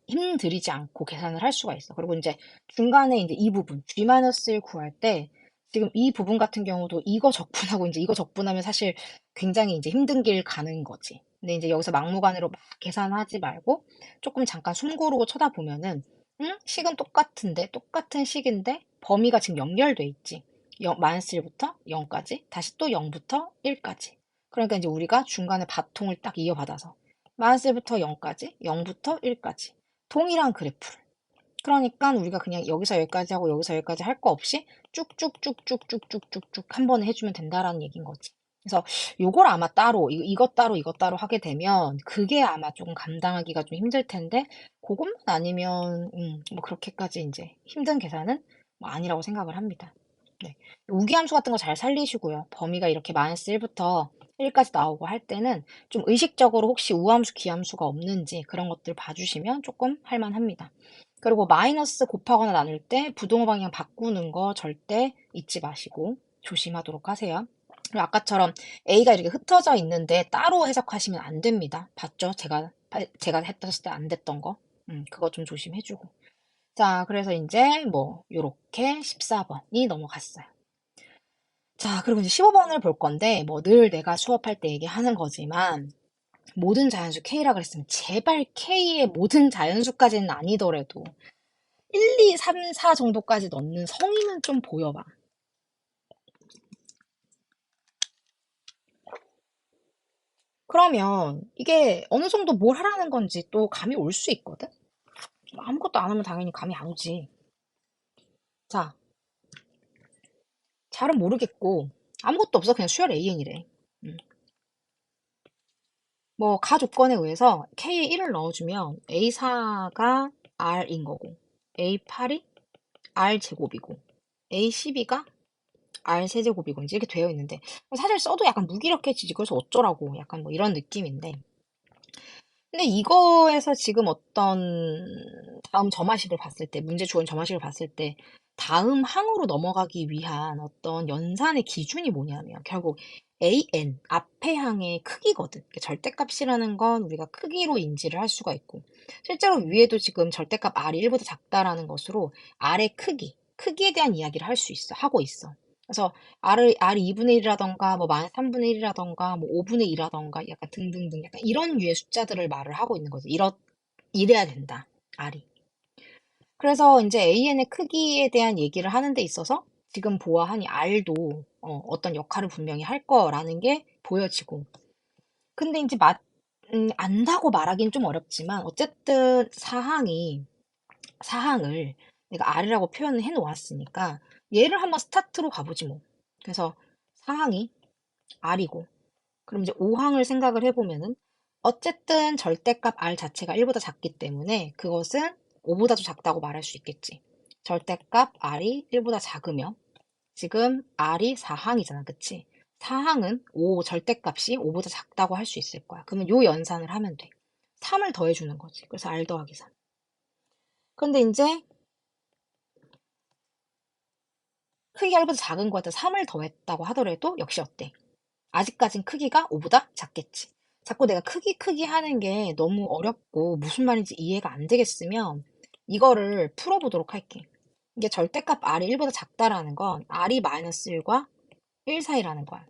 힘들이지 않고 계산을 할 수가 있어. 그리고 이제 중간에 이제 이 부분, G-1 구할 때 지금 이 부분 같은 경우도 이거 적분하고 이제 이거 적분하면 사실 굉장히 이제 힘든 길 가는 거지. 근데 이제 여기서 막무가내로 막 계산하지 말고 조금 잠깐 숨 고르고 쳐다보면은, 식은 똑같은데, 똑같은 식인데 범위가 지금 연결돼 있지. -1부터 0까지, 다시 또 0부터 1까지. 그러니까 이제 우리가 중간에 바통을 딱 이어받아서 -1부터 0까지, 0부터 1까지. 동일한 그래프를. 그러니까 우리가 그냥 여기서 여기까지 하고 여기서 여기까지 할 거 없이 쭉쭉쭉쭉쭉쭉쭉쭉 한 번에 해주면 된다라는 얘기인 거지. 그래서 요걸 아마 따로, 이것 따로, 이것 따로 하게 되면 그게 아마 조금 감당하기가 좀 힘들 텐데, 그것만 아니면, 뭐 그렇게까지 이제 힘든 계산은 뭐 아니라고 생각을 합니다. 네. 우기함수 같은 거 잘 살리시고요. 범위가 이렇게 -1부터 1까지 나오고 할 때는 좀 의식적으로 혹시 우함수, 기함수가 없는지 그런 것들 봐주시면 조금 할만합니다. 그리고 마이너스 곱하거나 나눌 때 부동호 방향 바꾸는 거 절대 잊지 마시고 조심하도록 하세요. 그리고 아까처럼 A가 이렇게 흩어져 있는데 따로 해석하시면 안 됩니다. 봤죠? 제가 했었을 때 안 됐던 거. 그거 좀 조심해주고. 자, 그래서 이제 뭐 요렇게 14번이 넘어갔어요. 자, 그리고 이제 15번을 볼 건데 뭐 늘 내가 수업할 때 얘기하는 거지만 모든 자연수 K라 그랬으면 제발 K의 모든 자연수까지는 아니더라도 1, 2, 3, 4 정도까지 넣는 성의는 좀 보여봐. 그러면 이게 어느 정도 뭘 하라는 건지 또 감이 올 수 있거든? 아무것도 안 하면 당연히 감이 안 오지. 자, 잘은 모르겠고 아무것도 없어. 그냥 수열 AN이래. 뭐 가조건에 의해서 K에 1을 넣어주면 A4가 R인 거고, A8이 R 제곱이고, A12가 R 세제곱이고 이제 이렇게 되어 있는데, 사실 써도 약간 무기력해지지. 그래서 어쩌라고, 약간 뭐 이런 느낌인데, 근데 이거에서 지금 어떤 다음 점화식을 봤을 때, 문제 주어진 점화식을 봤을 때 다음 항으로 넘어가기 위한 어떤 연산의 기준이 뭐냐면 결국 AN, 앞의 항의 크기거든. 절대값이라는 건 우리가 크기로 인지를 할 수가 있고, 실제로 위에도 지금 절대값 R이 1보다 작다라는 것으로 R의 크기에 대한 이야기를 할 수 있어, 하고 있어. 그래서 R이 2분의 1이라던가, 뭐, 만 3분의 1이라던가, 뭐, 5분의 2라던가, 약간 등등등, 약간 이런 류의 숫자들을 말을 하고 있는 거지. 이래야 된다, R이. 그래서 이제 AN의 크기에 대한 얘기를 하는 데 있어서 지금 보아하니 R도 어떤 역할을 분명히 할 거라는 게 보여지고. 근데 이제 안다고 말하기는 좀 어렵지만, 어쨌든 사항을 내가 R이라고 표현을 해 놓았으니까, 얘를 한번 스타트로 가보지 뭐. 그래서 사항이 R이고, 그럼 이제 5항을 생각을 해보면은 어쨌든 절대값 R 자체가 1보다 작기 때문에 그것은 5보다도 작다고 말할 수 있겠지. 절대값 R이 1보다 작으면 지금 R이 4항이잖아, 그치? 4항은 5, 절대값이 5보다 작다고 할 수 있을 거야. 그러면 요 연산을 하면 돼. 3을 더해주는 거지. 그래서 R 더하기 3. 근데 이제 크기가 1보다 작은 거에다 3을 더했다고 하더라도 역시 어때? 아직까진 크기가 5보다 작겠지. 자꾸 내가 크기 하는 게 너무 어렵고 무슨 말인지 이해가 안 되겠으면 이거를 풀어보도록 할게. 이게 절대값 R이 1보다 작다라는 건 R이 -1과 1 사이라는 거야.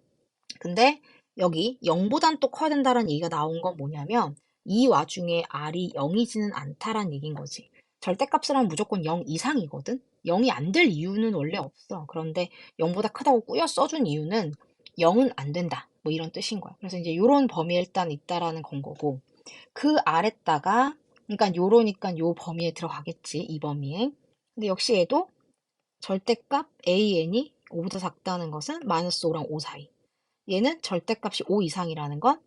근데 여기 0보단 또 커야 된다는 얘기가 나온 건 뭐냐면 이 와중에 R이 0이지는 않다라는 얘기인 거지. 절대값을 하면 무조건 0 이상이거든? 0이 안 될 이유는 원래 없어. 그런데 0보다 크다고 꾸겨 써준 이유는 0은 안 된다. 뭐 이런 뜻인 거야. 그래서 이제 요런 범위에 일단 있다라는 건 거고, 그 아래다가, 그러니까 요러니까 요 범위에 들어가겠지. 이 범위에. 근데 역시 얘도 절대값 AN이 5보다 작다는 것은 -5랑 5 사이. 얘는 절대값이 5 이상이라는 건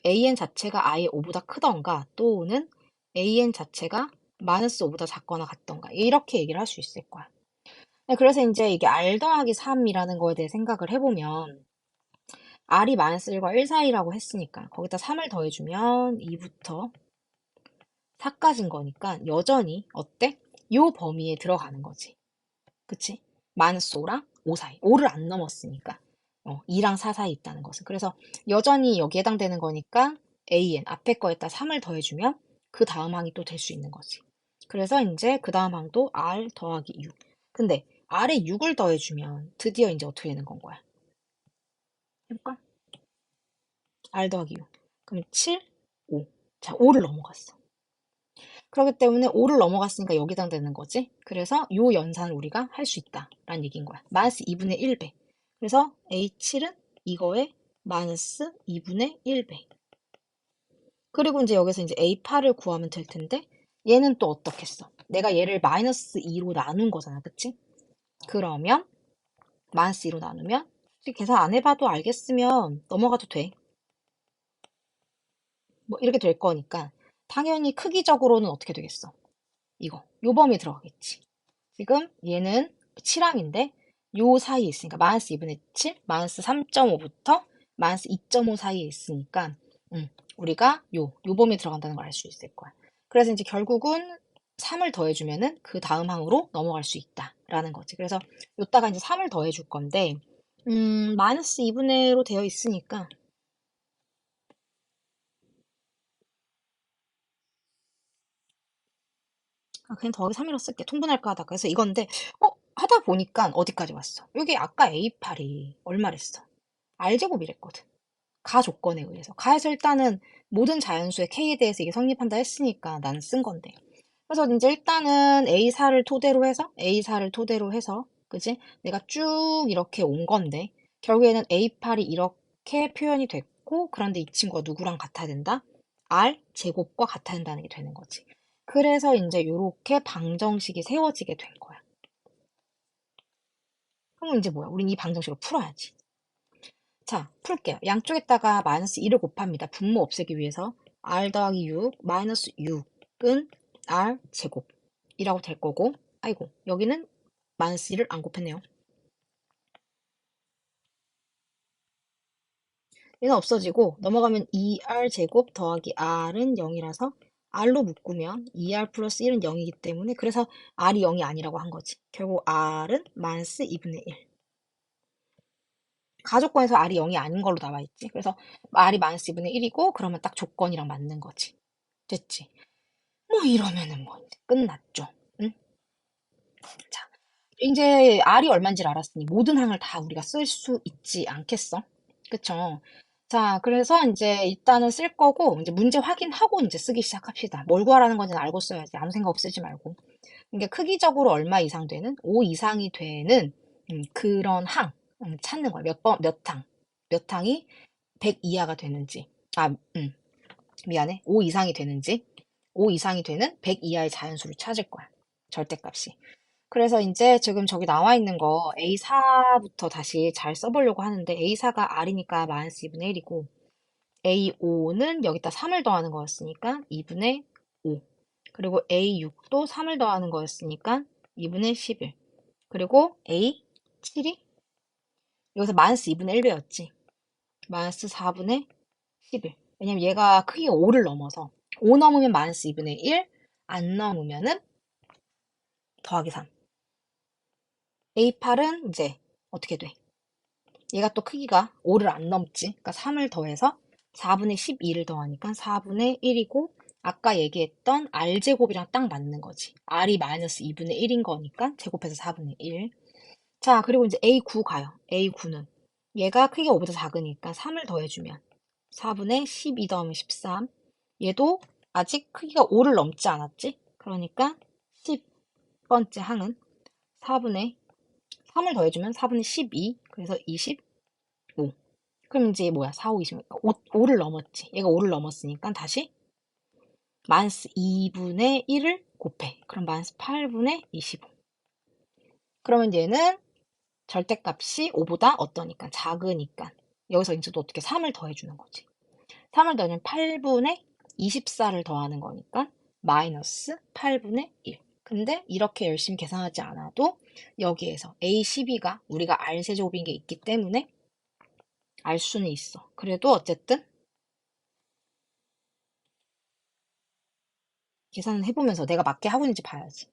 AN 자체가 아예 5보다 크던가 또는 AN 자체가 -5보다 작거나 같던가 이렇게 얘기를 할 수 있을 거야. 그래서 이제 이게 R 더하기 3이라는 거에 대해 생각을 해보면 r이 마이너스 1과 1 사이라고 했으니까 거기다 3을 더해주면 2부터 4까지인 거니까 여전히 어때? 요 범위에 들어가는 거지. 그치? 마이너스 5랑 5 사이. 5를 안 넘었으니까. 2랑 4 사이 있다는 것은. 그래서 여전히 여기에 해당되는 거니까 an 앞에 거에다 3을 더해주면 그 다음 항이 또 될 수 있는 거지. 그래서 이제 그 다음 항도 r 더하기 6. 근데 r에 6을 더해주면 드디어 이제 어떻게 되는 건 거야? 해볼까? r 더하기 6. 그럼 7, 5. 자, 5를 넘어갔어. 그렇기 때문에 5를 넘어갔으니까 여기 해당되는 거지. 그래서 요 연산을 우리가 할 수 있다라는 얘기인 거야. 마이너스 2분의 1배. 그래서 A7은 이거의 마이너스 2분의 1배. 그리고 이제 여기서 이제 A8을 구하면 될 텐데 얘는 또 어떻겠어? 내가 얘를 마이너스 2로 나눈 거잖아. 그치? 그러면 마이너스 2로 나누면 솔직히 계산 안 해봐도 알겠으면 넘어가도 돼. 뭐 이렇게 될 거니까 당연히 크기적으로는 어떻게 되겠어? 이거 요 범위에 들어가겠지. 지금 얘는 7항인데 요 사이에 있으니까 마이너스 2분의 7, 마이너스 3.5부터 마이너스 2.5 사이에 있으니까 우리가 요 범위에 들어간다는 걸 알 수 있을 거야. 그래서 이제 결국은 3을 더해주면은 그 다음 항으로 넘어갈 수 있다라는 거지. 그래서 요따가 이제 3을 더해줄 건데 마이너스 2분의로 되어 있으니까 그냥 더하기 3으로 쓸게. 통분할까 하다가. 그래서 이건데, 하다 보니까 어디까지 왔어? 여기 아까 A8이 얼마랬어? R제곱이랬거든. 가 조건에 의해서. 가에서 일단은 모든 자연수의 K에 대해서 이게 성립한다 했으니까 나는 쓴 건데. 그래서 이제 일단은 A4를 토대로 해서, A4를 토대로 해서, 그지? 내가 쭉 이렇게 온 건데, 결국에는 A8이 이렇게 표현이 됐고, 그런데 이 친구가 누구랑 같아야 된다? R 제곱과 같아야 된다는 게 되는 거지. 그래서 이제 이렇게 방정식이 세워지게 된 거야. 그럼 이제 뭐야? 우린 이 방정식을 풀어야지. 자, 풀게요. 양쪽에다가 마이너스 2를 곱합니다. 분모 없애기 위해서. r 더하기 6, 마이너스 6은 r 제곱이라고 될 거고, 아이고, 여기는 마이너스 2를 안 곱했네요. 얘는 없어지고 넘어가면 2r 제곱 더하기 r은 0이라서 r로 묶으면 2r 플러스 1은 0이기 때문에 그래서 r이 0이 아니라고 한 거지. 결국 r은 마이너스 2분의 1. 가조건에서 r이 0이 아닌 걸로 나와 있지. 그래서 r이 마이너스 2분의 1이고 그러면 딱 조건이랑 맞는 거지. 됐지? 뭐 이러면은 뭐 이제 끝났죠. 응? 자, 이제 r이 얼마인지를 알았으니 모든 항을 다 우리가 쓸 수 있지 않겠어? 그쵸? 자, 그래서 이제 일단은 쓸 거고, 이제 문제 확인하고 이제 쓰기 시작합시다. 뭘 구하라는 건지는 알고 써야지. 아무 생각 없이 쓰지 말고. 그러니까 크기적으로 얼마 이상 되는, 5 이상이 되는 그런 항 찾는 거야. 몇 항. 몇 항이 100 이하가 되는지. 미안해. 5 이상이 되는지. 5 이상이 되는 100 이하의 자연수를 찾을 거야. 절대값이. 그래서 이제 지금 저기 나와 있는 거 A4부터 다시 잘 써보려고 하는데 A4가 R이니까 마이너스 2분의 1이고 A5는 여기다 3을 더하는 거였으니까 2분의 5. 그리고 A6도 3을 더하는 거였으니까 2분의 11. 그리고 A7이 여기서 마이너스 2분의 1배였지. 마이너스 4분의 11. 왜냐면 얘가 크기가 5를 넘어서 5 넘으면 마이너스 2분의 1, 안 넘으면은 더하기 3. A8은 이제 어떻게 돼? 얘가 또 크기가 5를 안 넘지. 그러니까 3을 더해서 4분의 12를 더하니까 4분의 1이고 아까 얘기했던 R제곱이랑 딱 맞는 거지. R이 마이너스 2분의 1인 거니까 제곱해서 4분의 1. 자, 그리고 이제 A9 가요. A9는 얘가 크기가 5보다 작으니까 3을 더해주면 4분의 12 더하면 13. 얘도 아직 크기가 5를 넘지 않았지? 그러니까 10번째 항은 4분의 3을 더해주면 4분의 12. 그래서 25. 그럼 이제 뭐야? 4, 5, 20. 5를 넘었지. 얘가 5를 넘었으니까 다시 마이너스 2분의 1을 곱해. 그럼 마이너스 8분의 25. 그러면 얘는 절대값이 5보다 어떠니까? 작으니까. 여기서 이제 또 어떻게 3을 더해주는 거지. 3을 더하면 8분의 24를 더하는 거니까 마이너스 8분의 1. 근데 이렇게 열심히 계산하지 않아도 여기에서 A12가 우리가 R세제곱인 게 있기 때문에 알 수는 있어. 그래도 어쨌든 계산을 해보면서 내가 맞게 하고 있는지 봐야지.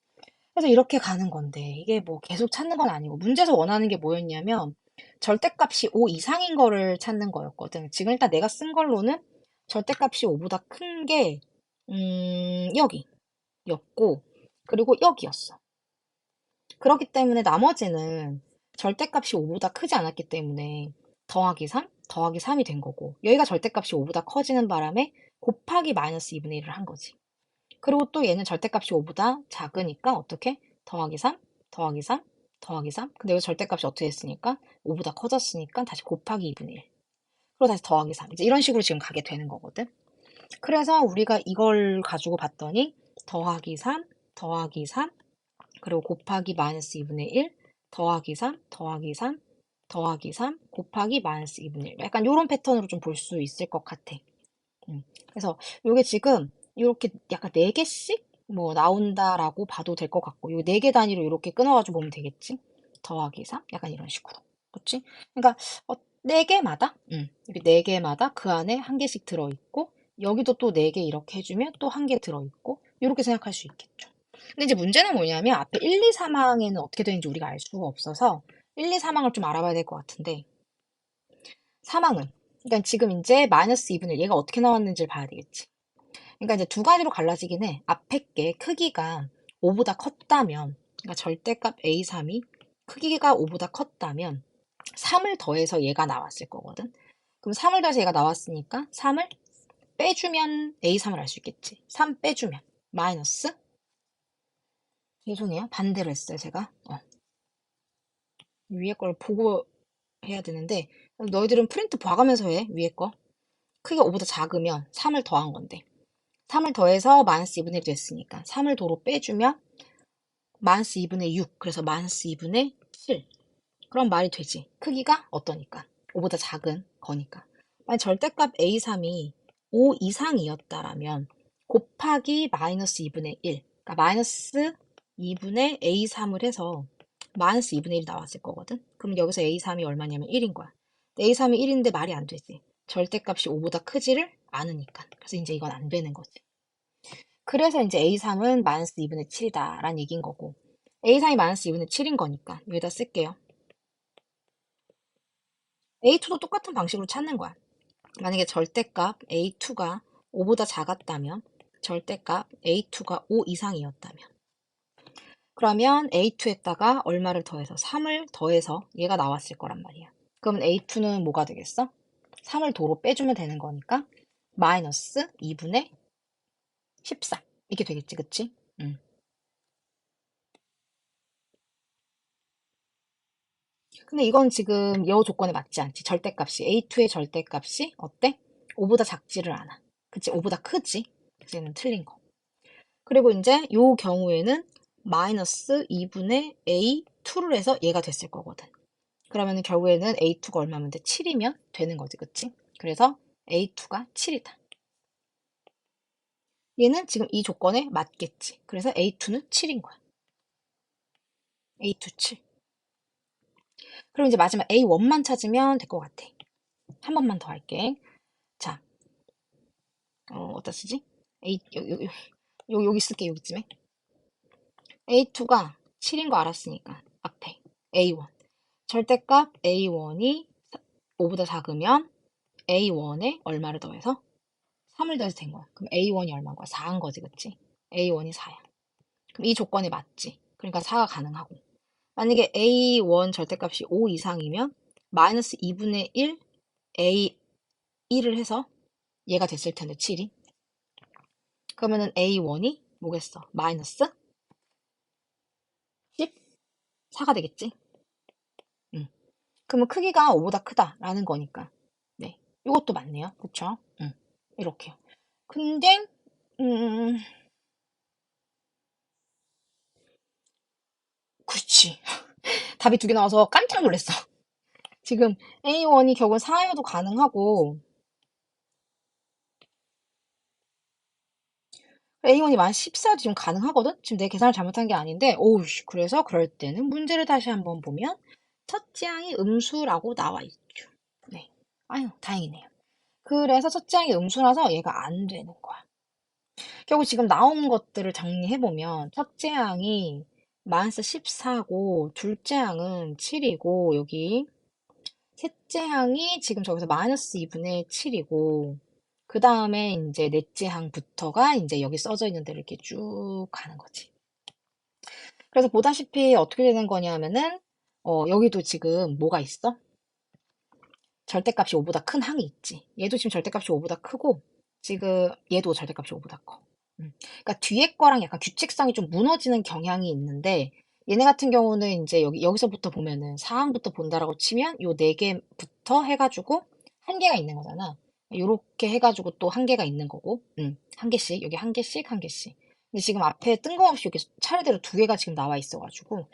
그래서 이렇게 가는 건데 이게 뭐 계속 찾는 건 아니고 문제에서 원하는 게 뭐였냐면 절대값이 5 이상인 거를 찾는 거였거든. 지금 일단 내가 쓴 걸로는 절대값이 5보다 큰 게 여기였고 그리고 여기였어. 그렇기 때문에 나머지는 절대값이 5보다 크지 않았기 때문에 더하기 3, 더하기 3이 된 거고 여기가 절대값이 5보다 커지는 바람에 곱하기 마이너스 2분의 1을 한 거지. 그리고 또 얘는 절대값이 5보다 작으니까 어떻게? 더하기 3, 더하기 3, 더하기 3. 근데 여기 절대값이 어떻게 했으니까 5보다 커졌으니까 다시 곱하기 2분의 1. 그리고 다시 더하기 3. 이제 이런 식으로 지금 가게 되는 거거든. 그래서 우리가 이걸 가지고 봤더니 더하기 3, 더하기 3, 그리고 곱하기 마이너스 2분의 1, 더하기 3, 더하기 3, 더하기 3, 곱하기 마이너스 2분의 1. 약간 이런 패턴으로 좀 볼 수 있을 것 같아. 그래서 요게 지금 이렇게 약간 4개씩 뭐 나온다라고 봐도 될 것 같고 요 4개 단위로 이렇게 끊어가지고 보면 되겠지? 더하기 3? 약간 이런 식으로. 그치? 그러니까 4개마다 이렇게 4개마다 그 안에 한 개씩 들어있고 여기도 또 4개 이렇게 해주면 또 한 개 들어있고 이렇게 생각할 수 있겠죠. 근데 이제 문제는 뭐냐면 앞에 1, 2, 3항에는 어떻게 되는지 우리가 알 수가 없어서 1, 2, 3항을 좀 알아봐야 될 것 같은데 3항은 그러니까 지금 이제 마이너스 2분의 1 얘가 어떻게 나왔는지를 봐야 되겠지. 그러니까 이제 두 가지로 갈라지긴 해. 앞에 게 크기가 5보다 컸다면, 그러니까 절대값 A3이 크기가 5보다 컸다면 3을 더해서 얘가 나왔을 거거든. 그럼 3을 더해서 얘가 나왔으니까 3을 빼주면 A3을 알 수 있겠지. 3 빼주면 마이너스 죄송해요. 반대로 했어요, 제가. 위에 걸 보고 해야 되는데 너희들은 프린트 봐가면서 해, 위에 거. 크기가 5보다 작으면 3을 더한 건데 3을 더해서 마이너스 2분의 1이 됐으니까 3을 도로 빼주면 마이너스 2분의 6 그래서 마이너스 2분의 7 그럼 말이 되지. 크기가 어떠니까 5보다 작은 거니까 만약 절대값 A3이 5 이상이었다라면 곱하기 마이너스 2분의 1 그러니까 마이너스 2분의 A3을 해서 마이너스 2분의 1이 나왔을 거거든. 그럼 여기서 A3이 얼마냐면 1인 거야. A3이 1인데 말이 안 되지. 절대값이 5보다 크지를 않으니까. 그래서 이제 이건 안 되는 거지. 그래서 이제 A3은 마이너스 2분의 7이다 라는 얘기인 거고 A3이 마이너스 2분의 7인 거니까 여기다 쓸게요. A2도 똑같은 방식으로 찾는 거야. 만약에 절대값 A2가 5보다 작았다면 절대값 A2가 5 이상이었다면 그러면 A2에다가 얼마를 더해서 3을 더해서 얘가 나왔을 거란 말이야. 그러면 A2는 뭐가 되겠어? 3을 도로 빼주면 되는 거니까 마이너스 2분의 14 이렇게 되겠지, 그치? 근데 이건 지금 여 조건에 맞지 않지. 절대값이 A2의 절대값이 어때? 5보다 작지를 않아. 그치? 5보다 크지? 그래서 얘는 틀린 거. 그리고 이제 요 경우에는 마이너스 2분의 A2를 해서 얘가 됐을 거거든. 그러면 결국에는 A2가 얼마면 돼? 7이면 되는 거지. 그치? 그래서 A2가 7이다. 얘는 지금 이 조건에 맞겠지. 그래서 A2는 7인 거야. A2 7. 그럼 이제 마지막 A1만 찾으면 될 것 같아. 한 번만 더 할게. 자, 어디다 쓰지? 여기 쓸게, 여기쯤에. A2가 7인 거 알았으니까, 앞에. A1. 절대값 A1이 5보다 작으면 A1에 얼마를 더해서? 3을 더해서 된 거야. 그럼 A1이 얼마인 거야? 4인 거지, 그치? A1이 4야. 그럼 이 조건에 맞지? 그러니까 4가 가능하고. 만약에 A1 절대값이 5 이상이면 마이너스 2분의 1 A1을 해서 얘가 됐을 텐데, 7이. 그러면은 A1이 뭐겠어? 마이너스 14가 되겠지? 음. 그러면 크기가 5보다 크다라는 거니까. 네. 이것도 맞네요. 그쵸? 이렇게요. 근데, 음, 그렇지. 답이 2개 나와서 깜짝 놀랐어. 지금 A1이 결국 4여도 가능하고, A1이 만 14도 지금 가능하거든? 지금 내 계산을 잘못한 게 아닌데, 오우, 그래서 그럴 때는 문제를 다시 한번 보면, 첫째 항이 음수라고 나와 있죠. 네. 아유, 다행이네요. 그래서 첫째 항이 음수라서 얘가 안 되는 거야. 결국 지금 나온 것들을 정리해보면 첫째 항이 마이너스 14고 둘째 항은 7이고 여기 셋째 항이 지금 저기서 마이너스 2분의 7이고 그 다음에 이제 넷째 항부터가 이제 여기 써져 있는 대로 이렇게 쭉 가는 거지. 그래서 보다시피 어떻게 되는 거냐면은 여기도 지금 뭐가 있어? 절대값이 5보다 큰 항이 있지. 얘도 지금 절대값이 5보다 크고 지금 얘도 절대값이 5보다 커. 그러니까 뒤에 거랑 약간 규칙성이 좀 무너지는 경향이 있는데 얘네 같은 경우는 이제 여기서부터 보면은 사항부터 본다라고 치면 요 네 개부터 해가지고 한 개가 있는 거잖아. 요렇게 해가지고 또 한 개가 있는 거고, 한 개씩 여기 한 개씩 한 개씩. 근데 지금 앞에 뜬금없이 이렇게 차례대로 두 개가 지금 나와 있어가지고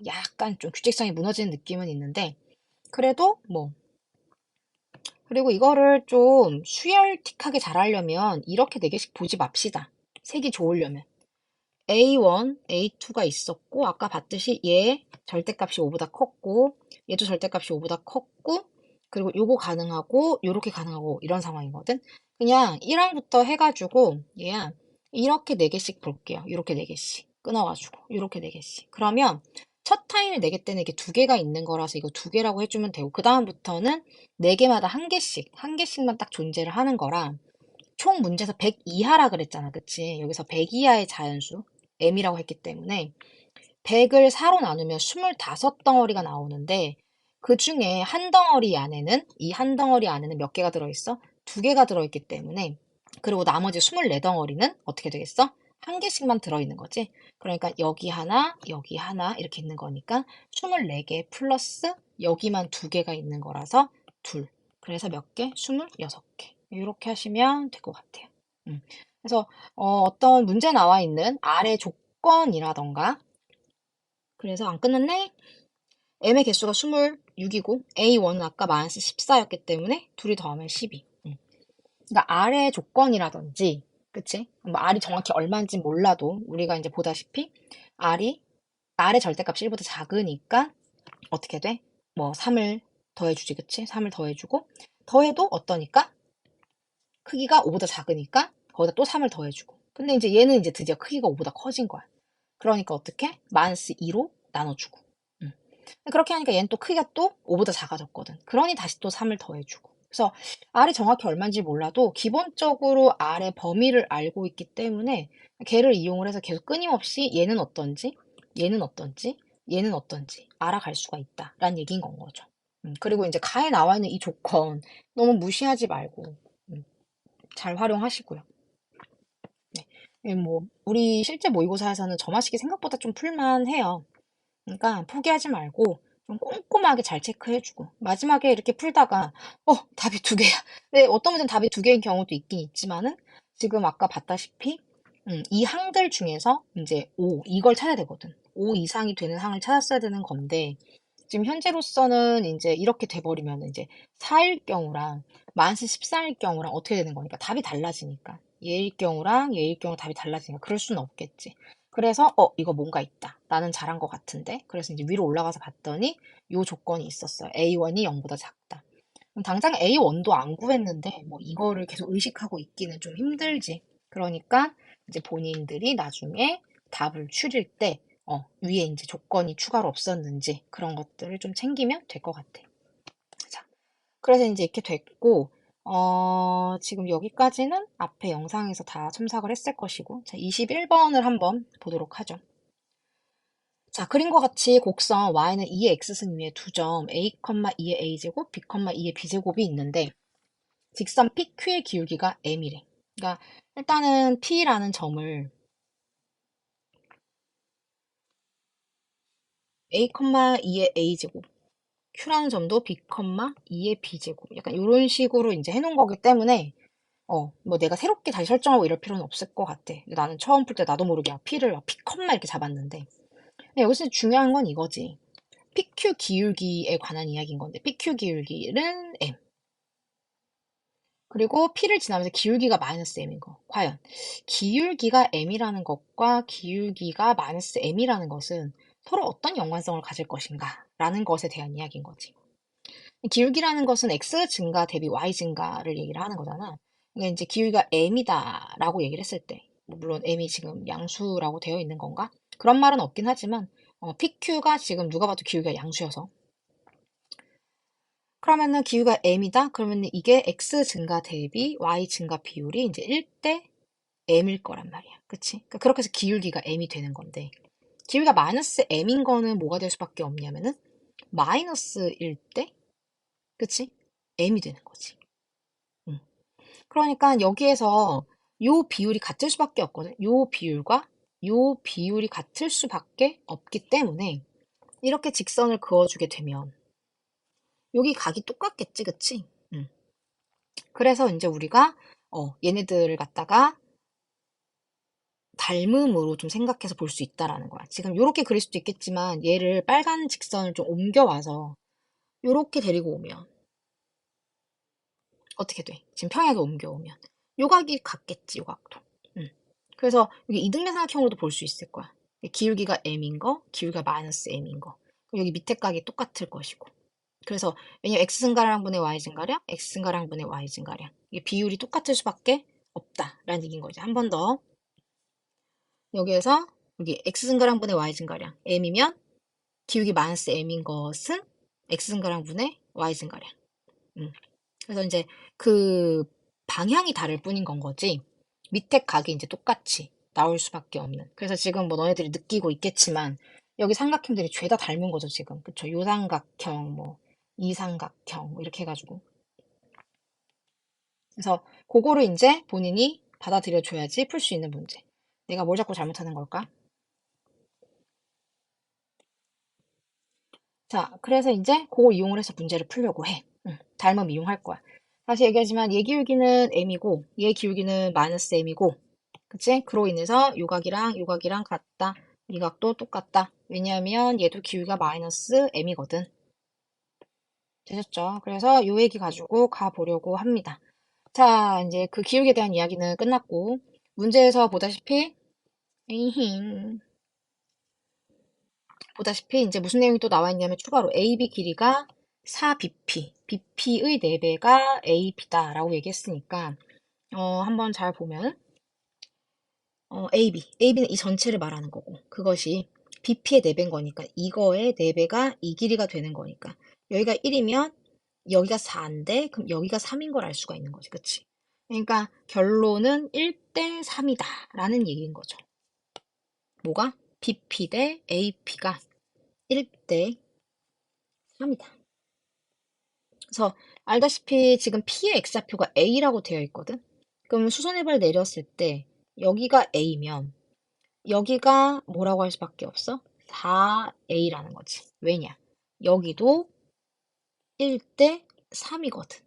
약간 좀 규칙성이 무너지는 느낌은 있는데 그래도 뭐 그리고 이거를 좀 수열틱하게 잘하려면 이렇게 네 개씩 보지 맙시다. 색이 좋으려면. A1, A2가 있었고, 아까 봤듯이 얘 절대값이 5보다 컸고, 얘도 절대값이 5보다 컸고, 그리고 요거 가능하고, 요렇게 가능하고, 이런 상황이거든. 그냥 1항부터 해가지고, 얘야, 이렇게 4개씩 볼게요. 이렇게 4개씩. 끊어가지고, 이렇게 4개씩. 그러면, 첫 타임에 4개 때는 이게 2개가 있는 거라서 이거 2개라고 해주면 되고, 그 다음부터는 4개마다 한 개씩, 한 개씩만 딱 존재를 하는 거라, 총 문제에서 100 이하라 그랬잖아. 그치? 여기서 100 이하의 자연수, m이라고 했기 때문에 100을 4로 나누면 25덩어리가 나오는데 그 중에 한 덩어리 안에는 이 한 덩어리 안에는 몇 개가 들어있어? 두 개가 들어있기 때문에 그리고 나머지 24덩어리는 어떻게 되겠어? 한 개씩만 들어있는 거지. 그러니까 여기 하나 이렇게 있는 거니까 24개 플러스 여기만 두 개가 있는 거라서 둘. 그래서 몇 개? 26개. 이렇게 하시면 될 것 같아요. 그래서 어떤 문제 나와 있는 아래 조건이라던가 그래서 안 끝났네? m의 개수가 26이고 A1은 아까 마이너스 14였기 때문에 둘이 더하면 12. 그러니까 아래 조건이라든지 그치? 뭐 R이 정확히 얼마인지 몰라도 우리가 이제 보다시피 R의 절대값이 1보다 작으니까 어떻게 돼? 뭐 3을 더해주지 그치? 3을 더해주고 더해도 어떠니까? 크기가 5보다 작으니까 거기다 또 3을 더해주고 근데 이제 얘는 이제 드디어 크기가 5보다 커진 거야. 그러니까 어떻게? 마이너스 2로 나눠주고. 그렇게 하니까 얘는 또 크기가 또 5보다 작아졌거든. 그러니 다시 또 3을 더해주고. 그래서 R이 정확히 얼마인지 몰라도 기본적으로 R의 범위를 알고 있기 때문에 걔를 이용을 해서 계속 끊임없이 얘는 어떤지, 얘는 어떤지, 얘는 어떤지 알아갈 수가 있다라는 얘기인 건 거죠. 그리고 이제 가에 나와 있는 이 조건 너무 무시하지 말고 잘 활용하시고요. 네. 뭐 우리 실제 모의고사에서는 점화식이 생각보다 좀 풀만해요. 그러니까 포기하지 말고 좀 꼼꼼하게 잘 체크해주고 마지막에 이렇게 풀다가 답이 두 개야. 근데 어떤 문제는 답이 두 개인 경우도 있긴 있지만은 지금 아까 봤다시피 이 항들 중에서 이제 5 이걸 찾아야 되거든. 5 이상이 되는 항을 찾았어야 되는 건데 지금 현재로서는 이제 이렇게 돼버리면 이제 4일 경우랑 마이너스 14일 경우랑 어떻게 되는 거니까 답이 달라지니까 얘일 경우랑 얘일 경우 답이 달라지니까 그럴 수는 없겠지. 그래서 이거 뭔가 있다. 나는 잘한 것 같은데. 그래서 이제 위로 올라가서 봤더니 요 조건이 있었어요. A1이 0보다 작다. 그럼 당장 A1도 안 구했는데 뭐 이거를 계속 의식하고 있기는 좀 힘들지. 그러니까 이제 본인들이 나중에 답을 추릴 때 위에 이제 조건이 추가로 없었는지 그런 것들을 좀 챙기면 될 것 같아. 자, 그래서 이제 이렇게 됐고, 지금 여기까지는 앞에 영상에서 다 첨삭을 했을 것이고, 자, 21번을 한번 보도록 하죠. 자, 그림과 같이 곡선 y는 2의 x승 위에 두 점 a, 2의 a제곱, b, 2의 b제곱이 있는데 직선 PQ의 기울기가 m이래. 그러니까 일단은 P라는 점을 a, 2의 a제곱, Q라는 점도 b, 2의 b제곱. 약간 이런 식으로 이제 해놓은 거기 때문에 뭐 내가 새롭게 다시 설정하고 이럴 필요는 없을 것 같아. 근데 나는 처음 풀 때 나도 모르게 P를 P, 이렇게 잡았는데 근데 여기서 중요한 건 이거지. PQ 기울기에 관한 이야기인 건데 PQ 기울기는 M. 그리고 P를 지나면서 기울기가 마이너스 M인 거. 과연 기울기가 M이라는 것과 기울기가 마이너스 M이라는 것은 서로 어떤 연관성을 가질 것인가 라는 것에 대한 이야기인 거지. 기울기라는 것은 x 증가 대비 y 증가를 얘기를 하는 거잖아. 그러니까 이제 기울기가 m이다라고 얘기를 했을 때, 뭐 물론 m이 지금 양수라고 되어 있는 건가? 그런 말은 없긴 하지만 PQ가 지금 누가 봐도 기울기가 양수여서 그러면은 기울기가 m이다? 그러면은 이게 x 증가 대비 y 증가 비율이 이제 1대 m일 거란 말이야. 그치? 그러니까 그렇게 해서 기울기가 m이 되는 건데 기울기가 마이너스 m인 거는 뭐가 될 수밖에 없냐면은 마이너스 1대 그치? m이 되는 거지. 응. 그러니까 여기에서 요 비율이 같을 수밖에 없거든. 요 비율과 요 비율이 같을 수밖에 없기 때문에 이렇게 직선을 그어주게 되면 여기 각이 똑같겠지, 그치? 응. 그래서 이제 우리가 얘네들을 갖다가 닮음으로 좀 생각해서 볼 수 있다라는 거야. 지금 요렇게 그릴 수도 있겠지만 얘를 빨간 직선을 좀 옮겨와서 요렇게 데리고 오면 어떻게 돼? 지금 평행하게 옮겨오면 요각이 같겠지, 요각도. 그래서 여기 이등변 삼각형으로도 볼 수 있을 거야. 기울기가 m인 거, 기울기가 마이너스 m인 거. 그럼 여기 밑에 각이 똑같을 것이고. 그래서 왜냐면 x 증가량 분의 y 증가량, x 증가량 분의 y 증가량. 이게 비율이 똑같을 수밖에 없다라는 얘기인 거지. 한 번 더. 여기에서 여기 x 증가량 분의 y 증가량 m이면 기울기 마이너스 m인 것은 x 증가량 분의 y 증가량. 그래서 이제 그 방향이 다를 뿐인 건 거지. 밑에 각이 이제 똑같이 나올 수밖에 없는. 그래서 지금 뭐 너네들이 느끼고 있겠지만 여기 삼각형들이 죄다 닮은 거죠, 지금. 그쵸? 요삼각형, 뭐 이삼각형 뭐 이렇게 해가지고. 그래서 그거를 이제 본인이 받아들여 줘야지 풀 수 있는 문제. 내가 뭘 자꾸 잘못하는 걸까? 자, 그래서 이제 그거 이용을 해서 문제를 풀려고 해. 닮음 이용할 거야. 다시 얘기하지만 얘 기울기는 m이고 얘 기울기는 마이너스 m이고 그치? 그로 인해서 요각이랑 같다. 이 각도 똑같다. 왜냐하면 얘도 기울기가 마이너스 m이거든. 되셨죠? 그래서 요 얘기 가지고 가보려고 합니다. 자, 이제 그 기울기에 대한 이야기는 끝났고 문제에서 보다시피 이제 무슨 내용이 또 나와 있냐면 추가로 AB 길이가 4BP, BP의 4배가 AB다라고 얘기했으니까 한번 잘 보면 AB는 이 전체를 말하는 거고 그것이 BP의 4배인 거니까 이거의 4배가 이 길이가 되는 거니까 여기가 1이면 여기가 4인데 그럼 여기가 3인 걸 알 수가 있는 거지, 그치? 그러니까 결론은 1대 3이다 라는 얘기인 거죠. 뭐가? BP 대 AP가 1대 3이다. 그래서 알다시피 지금 P의 X좌표가 A라고 되어 있거든? 그럼 수선회발 내렸을 때 여기가 A면 여기가 뭐라고 할 수밖에 없어? 4A라는 거지. 왜냐? 여기도 1대 3이거든.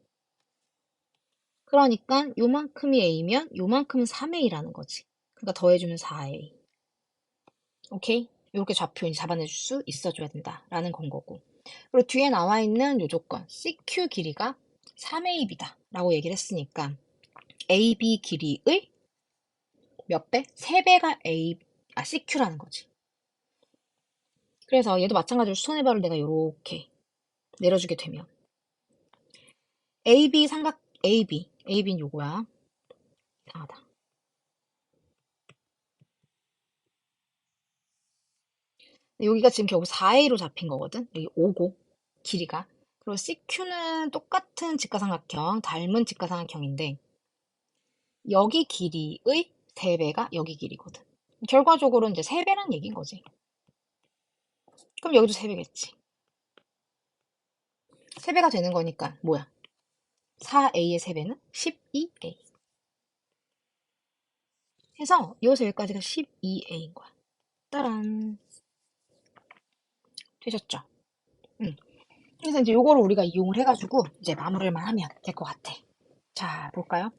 그러니까 요만큼이 A면 요만큼은 3A라는 거지. 그러니까 더해주면 4A. 오케이? 이렇게 좌표 이제 잡아낼 수 있어줘야 된다라는 건 거고. 그리고 뒤에 나와 있는 요 조건, CQ 길이가 3AB다 라고 얘기를 했으니까 AB 길이의 몇 배? 3배가 CQ라는 거지. 그래서 얘도 마찬가지로 수선해발을 내가 이렇게 내려주게 되면 AB 삼각 AB는 요거야. 이상하다. 여기가 지금 결국 4A로 잡힌 거거든. 여기 5고 길이가. 그리고 CQ는 똑같은 직가삼각형, 닮은 직가삼각형인데 여기 길이의 3배가 여기 길이거든. 결과적으로 이제 3배란 얘기인 거지. 그럼 여기도 3배겠지. 3배가 되는 거니까 뭐야? 4A의 3배는 12A. 해서 여기서 여기까지가 12A인 거야. 따란. 되셨죠? 응. 그래서 이제 요거를 우리가 이용을 해가지고 이제 마무리만 하면 될 것 같아. 자, 볼까요?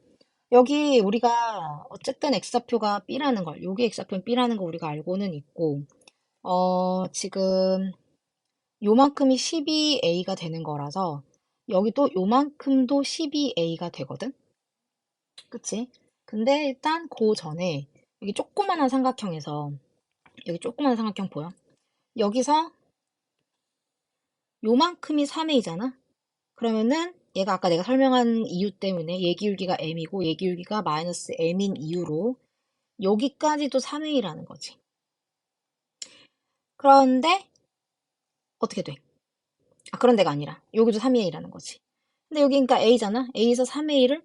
여기 우리가 어쨌든 X좌표가 B라는 걸, 여기 X좌표는 B라는 거 우리가 알고는 있고, 지금 요만큼이 12A가 되는 거라서 여기도 요만큼도 12A가 되거든? 그치? 근데 일단 그 전에 여기 조그만한 삼각형에서 여기 조그만한 삼각형 보여? 여기서 요만큼이 3A잖아? 그러면은 얘가 아까 내가 설명한 이유 때문에 얘 기울기가 m이고 얘 기울기가 마이너스 m인 이유로 여기까지도 3a라는 거지. 그런데 어떻게 돼? 아, 그런 데가 아니라 여기도 3a라는 거지. 근데 여기 그러니까 a잖아. a에서 3a를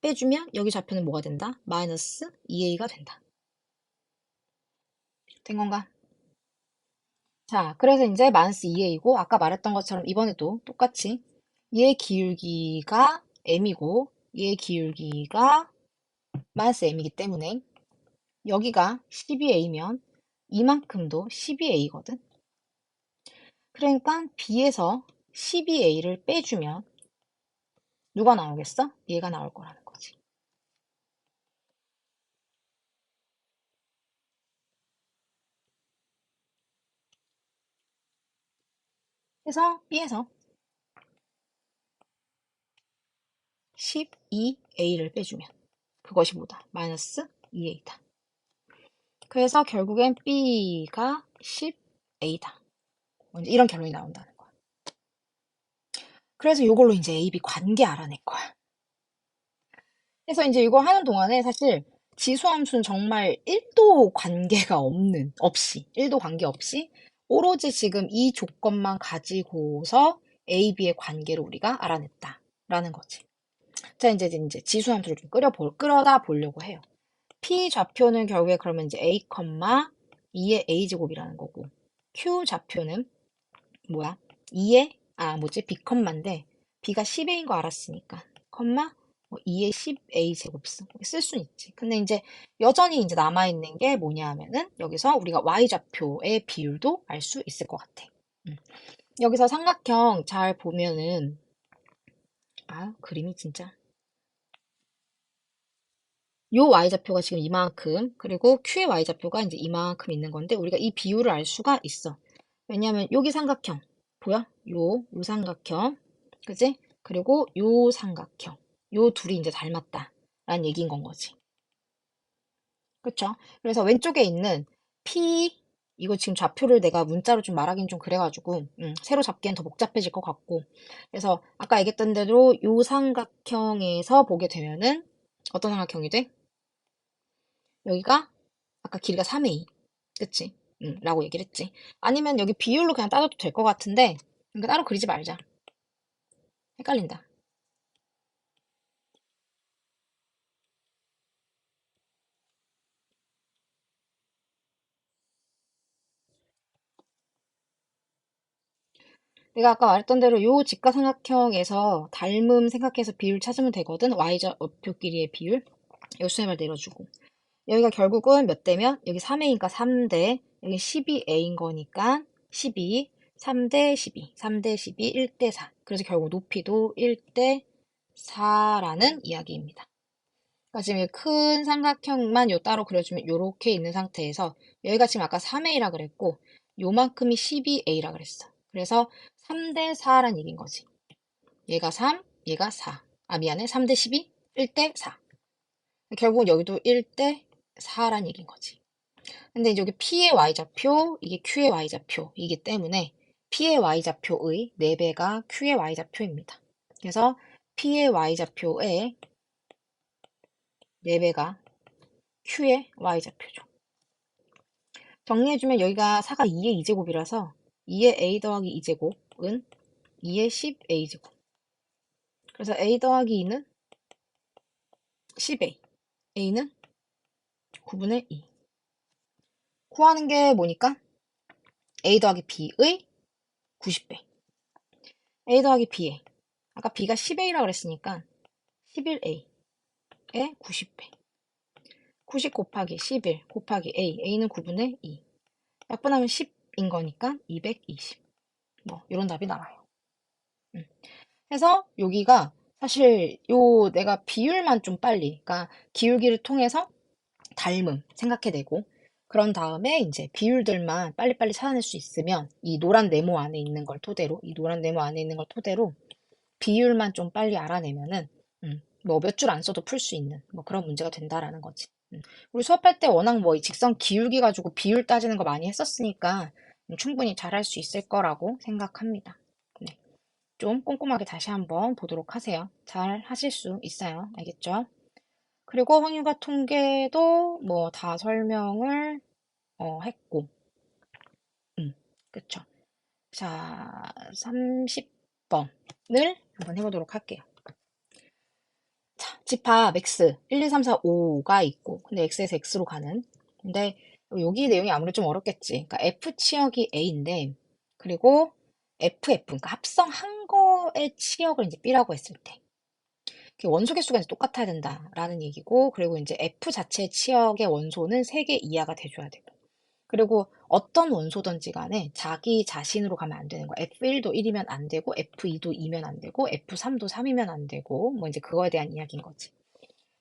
빼주면 여기 좌표는 뭐가 된다? 마이너스 2a가 된다. 된 건가? 자, 그래서 이제 마이너스 2a이고 아까 말했던 것처럼 이번에도 똑같이 얘 기울기가 m이고 얘 기울기가 마이너스 m이기 때문에 여기가 12a면 이만큼도 12a거든. 그러니까 b에서 12a를 빼주면 누가 나오겠어? 얘가 나올 거라는 거지. 그래서 b에서 12a를 빼주면 그것이 뭐다? 마이너스 2a다. 그래서 결국엔 b가 10a다. 이런 결론이 나온다는 거야. 그래서 이걸로 이제 A, B 관계 알아낼 거야. 그래서 이제 이거 하는 동안에 사실 지수함수는 정말 1도 관계가 없이, 1도 관계 없이 오로지 지금 이 조건만 가지고서 A, B의 관계를 우리가 알아냈다라는 거지. 자, 이제 지수함수를 좀 끌어다 보려고 해요. P 좌표는 결국에 그러면 이제 A, 2의 A제곱이라는 거고, Q 좌표는 뭐야? 2의, B, 인데 B가 10A인 거 알았으니까, 컴마, 2의 10A 제곱 쓸 수는 있지. 근데 이제 여전히 이제 남아있는 게 뭐냐 하면은 여기서 우리가 Y좌표의 비율도 알 수 있을 것 같아. 여기서 삼각형 잘 보면은, 그림이 진짜. 요 Y좌표가 지금 이만큼, 그리고 Q의 Y좌표가 이제 이만큼 있는 건데, 우리가 이 비율을 알 수가 있어. 왜냐면 여기 삼각형, 보여? 요 삼각형, 그지? 그리고 요 삼각형, 요 둘이 이제 닮았다 라는 얘기인 건 거지. 그쵸? 그래서 왼쪽에 있는 P, 이거 지금 좌표를 내가 문자로 좀 말하긴 좀 그래가지고 새로 잡기엔 더 복잡해질 것 같고, 그래서 아까 얘기했던 대로 요 삼각형에서 보게 되면은 어떤 삼각형이 돼? 여기가 아까 길이가 3a, 그치? 라고 얘기를 했지. 아니면 여기 비율로 그냥 따져도 될 것 같은데, 그러니까 따로 그리지 말자. 헷갈린다. 내가 아까 말했던 대로 요 직각삼각형에서 닮음 생각해서 비율 찾으면 되거든. Y좌표 길이의 비율. 요수의 내려주고. 여기가 결국은 몇 대면? 여기 3A니까 3대, 여기 12A인 거니까 12, 3대 12, 3대 12, 1대 4. 그래서 결국 높이도 1대 4라는 이야기입니다. 그러니까 지금 큰 삼각형만 요 따로 그려주면 요렇게 있는 상태에서 여기가 지금 아까 3A라 그랬고 요만큼이 12A라 그랬어. 그래서 3대 4란 얘기인 거지. 얘가 3, 얘가 4. 미안해. 3대 12, 1대 4. 결국은 여기도 1대 4란 얘기인 거지. 근데 이제 여기 P의 Y좌표, 이게 Q의 Y좌표이기 때문에 P의 Y좌표의 4배가 Q의 Y좌표입니다. 그래서 P의 Y좌표의 4배가 Q의 Y좌표죠. 정리해주면 여기가 4가 2의 2제곱이라서 2의 A 더하기 2제곱은 2의 10A제곱. 그래서 A 더하기 2는 10A. A는 9분의 2. 구하는 게 뭐니까? A 더하기 B의 90배. A 더하기 B의. 아까 B가 10A라고 그랬으니까 11A의 90배. 90 곱하기 11 곱하기 A. A는 9분의 2. 약분하면 10인 거니까 220. 이런 답이 나와요. 그래서 여기가 사실 내가 비율만 좀 빨리, 그러니까 기울기를 통해서 닮음 생각해내고 그런 다음에 이제 비율들만 빨리빨리 찾아낼 수 있으면 이 노란 네모 안에 있는 걸 토대로 비율만 좀 빨리 알아내면은 몇 줄 안 써도 풀 수 있는 그런 문제가 된다라는 거지. 우리 수업할 때 워낙 이 직선 기울기 가지고 비율 따지는 거 많이 했었으니까 충분히 잘할 수 있을 거라고 생각합니다. 네. 좀 꼼꼼하게 다시 한번 보도록 하세요. 잘 하실 수 있어요. 알겠죠? 그리고 확률과 통계도 뭐 다 설명을 했고, 그쵸. 자, 30번을 한번 해보도록 할게요. 자, 집합 x 1, 2, 3, 4, 5가 있고, 근데 x에서 x로 가는. 근데 여기 내용이 아무래도 좀 어렵겠지. 그러니까 f 치역이 a인데, 그리고 ff, 그러니까 합성한 거의 치역을 이제 b라고 했을 때, 그 원소 개수가 이제 똑같아야 된다라는 얘기고, 그리고 이제 f 자체의 치역의 원소는 3개 이하가 돼줘야 되고, 그리고 어떤 원소든지 간에 자기 자신으로 가면 안 되는 거야. F1도 1이면 안 되고, F2도 2면 안 되고, F3도 3이면 안 되고, 뭐 이제 그거에 대한 이야기인 거지.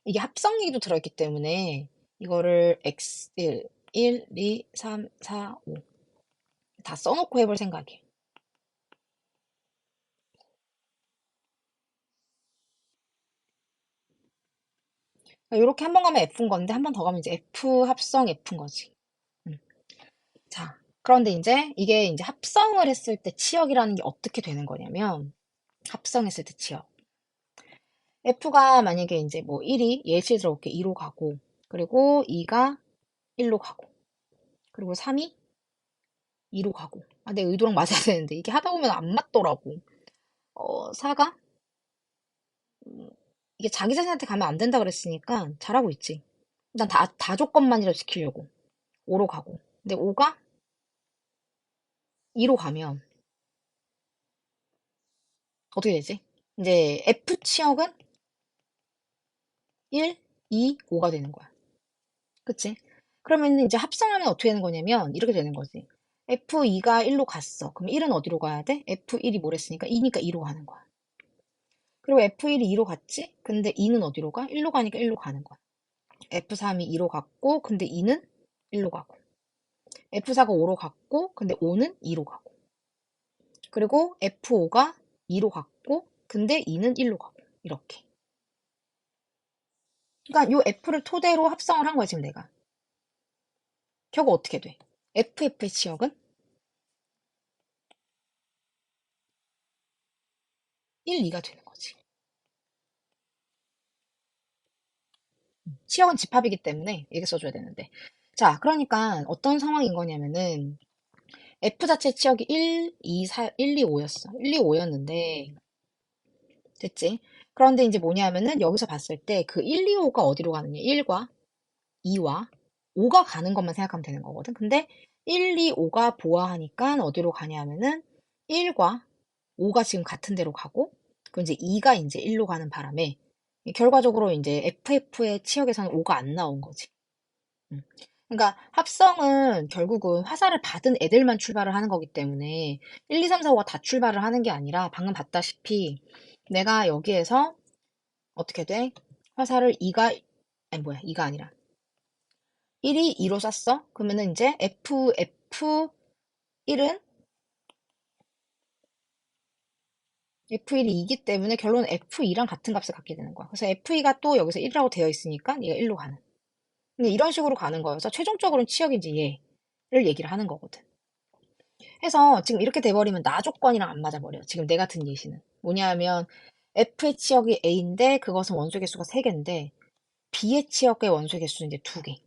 이게 합성 얘기도 들어있기 때문에 이거를 X1, 1, 2, 3, 4, 5 다 써놓고 해볼 생각이에요. 이렇게 한 번 가면 F인 건데 한 번 더 가면 이제 F 합성 F인 거지. 음. 자, 그런데 이제 이게 이제 합성을 했을 때 치역이라는 게 어떻게 되는 거냐면 합성했을 때 치역. F가 만약에 이제 뭐 1이 예시스럽게 2로 가고, 그리고 2가 1로 가고, 그리고 3이 2로 가고. 아, 내 의도랑 맞아야 되는데 이게 하다 보면 안 맞더라고. 4가 이게 자기 자신한테 가면 안 된다 그랬으니까 잘하고 있지. 일단 다 조건만이라도 지키려고. 5로 가고. 근데 5가 2로 가면 어떻게 되지? 이제 F 치역은 1, 2, 5가 되는 거야. 그치? 그러면 이제 합성하면 어떻게 되는 거냐면 이렇게 되는 거지. F2가 1로 갔어. 그럼 1은 어디로 가야 돼? F1이 뭐랬으니까 2니까 2로 가는 거야. 그리고 F1이 2로 갔지? 근데 2는 어디로 가? 1로 가니까 1로 가는 거야. F3이 2로 갔고, 근데 2는 1로 가고. F4가 5로 갔고, 근데 5는 2로 가고. 그리고 F5가 2로 갔고, 근데 2는 1로 가고. 이렇게. 그러니까 요 F를 토대로 합성을 한 거야, 지금 내가. 결국 어떻게 돼? FF의 치역은 1, 2가 되는 거지. 치역은 집합이기 때문에 이렇게 써줘야 되는데. 자, 그러니까 어떤 상황인 거냐면은 F 자체 치역이 1, 2, 4, 1, 2, 5였어. 1, 2, 5였는데 됐지? 그런데 이제 뭐냐면은 여기서 봤을 때 그 1, 2, 5가 어디로 가느냐? 1과 2와 5가 가는 것만 생각하면 되는 거거든. 근데 1, 2, 5가 보아하니까 어디로 가냐면은 1과 5가 지금 같은 데로 가고, 그 이제 2가 이제 1로 가는 바람에 결과적으로 이제 FF의 치역에서는 5가 안 나온 거지. 음. 그러니까 합성은 결국은 화살을 받은 애들만 출발을 하는 거기 때문에 1, 2, 3, 4, 5가 다 출발을 하는 게 아니라 방금 봤다시피 내가 여기에서 어떻게 돼? 화살을 2가, 아니 뭐야, 2가 아니라 1이 2로 쐈어? 그러면은 이제 F1은 F1이 2기 때문에 결론은 F2랑 같은 값을 갖게 되는 거야. 그래서 F2가 또 여기서 1이라고 되어 있으니까 얘가 1로 가는. 근데 이런 식으로 가는 거여서 최종적으로는 치역이 이제 얘를 얘기를 하는 거거든. 해서 지금 이렇게 돼버리면 나 조건이랑 안 맞아버려. 지금 내 같은 예시는. 뭐냐면 F의 치역이 A인데 그것은 원소 개수가 3개인데 B의 치역의 원소 개수는 이제 2개.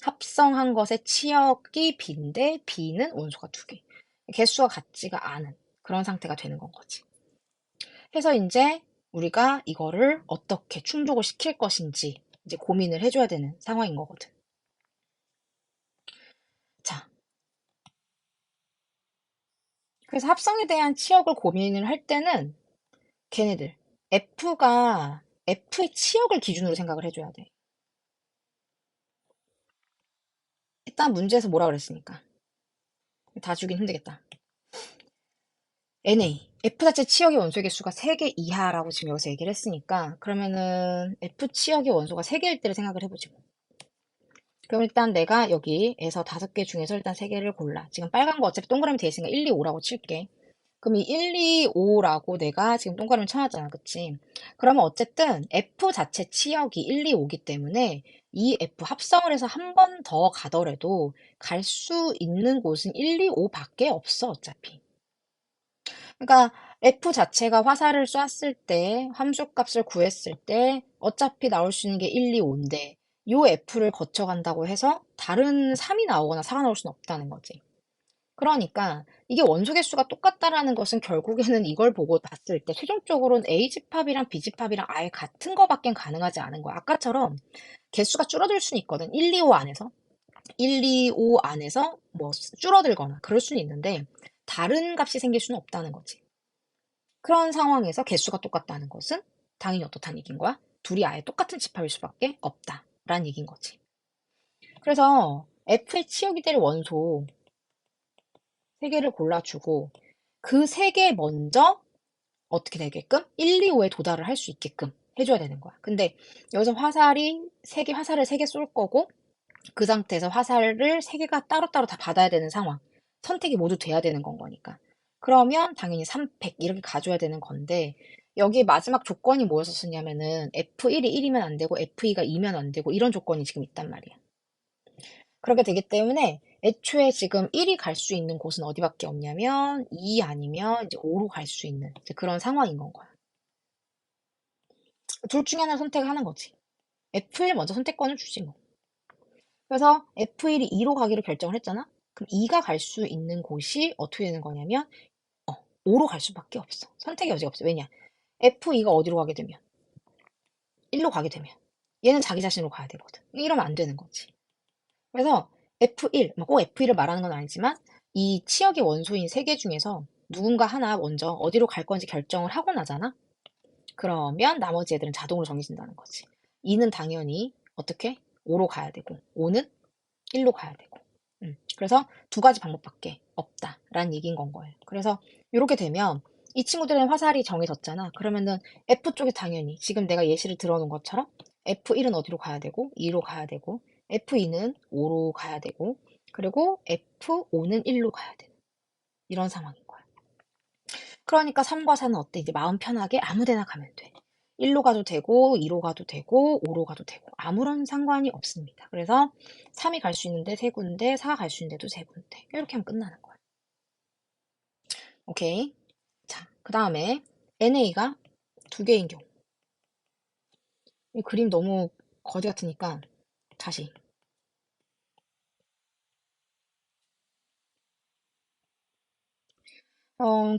합성한 것의 치역이 B인데 B는 원소가 2개. 개수가 같지가 않은 그런 상태가 되는 건 거지. 해서 이제 우리가 이거를 어떻게 충족을 시킬 것인지 이제 고민을 해줘야 되는 상황인 거거든. 자, 그래서 합성에 대한 치역을 고민을 할 때는 걔네들 F가 F의 치역을 기준으로 생각을 해줘야 돼. 일단 문제에서 뭐라 그랬으니까 다 주긴 힘들겠다. NA F 자체 치역의 원소의 개수가 3개 이하라고 지금 여기서 얘기를 했으니까 그러면은 F 치역의 원소가 3개일 때를 생각을 해보지 뭐. 그럼 일단 내가 여기에서 5개 중에서 일단 3개를 골라. 지금 빨간 거 어차피 동그라미 돼 있으니까 1, 2, 5라고 칠게. 그럼 이 1, 2, 5라고 내가 지금 동그라미 쳐놨잖아. 그치? 그러면 어쨌든 F 자체 치역이 1, 2, 5기 때문에 이 F 합성을 해서 한 번 더 가더라도 갈 수 있는 곳은 1, 2, 5 밖에 없어, 어차피. 그러니까 F 자체가 화살을 쐈을 때 함수값을 구했을 때 어차피 나올 수 있는 게 1, 2, 5인데 요 F를 거쳐간다고 해서 다른 3이 나오거나 4가 나올 수는 없다는 거지. 그러니까 이게 원소 개수가 똑같다라는 것은 결국에는 이걸 보고 봤을 때 최종적으로는 A집합이랑 B집합이랑 아예 같은 거밖엔 가능하지 않은 거야. 아까처럼 개수가 줄어들 수는 있거든. 1, 2, 5 안에서. 1, 2, 5 안에서 뭐 줄어들거나 그럴 수는 있는데 다른 값이 생길 수는 없다는 거지. 그런 상황에서 개수가 똑같다는 것은 당연히 어떻다는 얘기인 거야? 둘이 아예 똑같은 집합일 수밖에 없다라는 얘기인 거지. 그래서 F의 치역이 될 원소 세 개를 골라주고 그 세 개 먼저 어떻게 되게끔 1, 2, 5에 도달을 할 수 있게끔 해줘야 되는 거야. 근데 여기서 화살을 세 개 쏠 거고 그 상태에서 화살을 세 개가 따로따로 다 받아야 되는 상황. 선택이 모두 돼야 되는 건 거니까. 그러면 당연히 3, 100 이렇게 가져야 되는 건데 여기 마지막 조건이 뭐였었냐면은 F1이 1이면 안 되고 F2가 2면 안 되고 이런 조건이 지금 있단 말이야. 그렇게 되기 때문에 애초에 지금 1이 갈 수 있는 곳은 어디밖에 없냐면 2 아니면 이제 5로 갈 수 있는 이제 그런 상황인 건 거야. 둘 중에 하나를 선택하는 거지. F1 먼저 선택권을 주지 뭐. 그래서 F1이 2로 가기로 결정을 했잖아? 그럼 2가 갈 수 있는 곳이 어떻게 되는 거냐면 5로 갈 수밖에 없어. 선택의 여지가 없어. 왜냐? F2가 어디로 가게 되면 1로 가게 되면 얘는 자기 자신으로 가야 되거든. 이러면 안 되는 거지. 그래서 F1, 꼭 F1을 말하는 건 아니지만 이 치역의 원소인 세 개 중에서 누군가 하나 먼저 어디로 갈 건지 결정을 하고 나잖아? 그러면 나머지 애들은 자동으로 정해진다는 거지. 2는 당연히 어떻게? 5로 가야 되고 5는 1로 가야 되고. 그래서 두 가지 방법밖에 없다라는 얘기인 건 거예요. 그래서 이렇게 되면 이 친구들은 화살이 정해졌잖아. 그러면은 F 쪽에 당연히 지금 내가 예시를 들어놓은 것처럼 F1은 어디로 가야 되고 2로 가야 되고 F2는 5로 가야 되고 그리고 F5는 1로 가야 되는 이런 상황인 거야. 그러니까 3과 4는 어때? 이제 마음 편하게 아무 데나 가면 돼. 1로 가도 되고 2로 가도 되고 5로 가도 되고 아무런 상관이 없습니다. 그래서 3이 갈 수 있는데 세 군데, 4가 갈 수 있는데도 세 군데. 이렇게 하면 끝나는 거야. 오케이. 자, 그 다음에 NA가 두 개인 경우. 이 그림 너무 거지 같으니까 다시.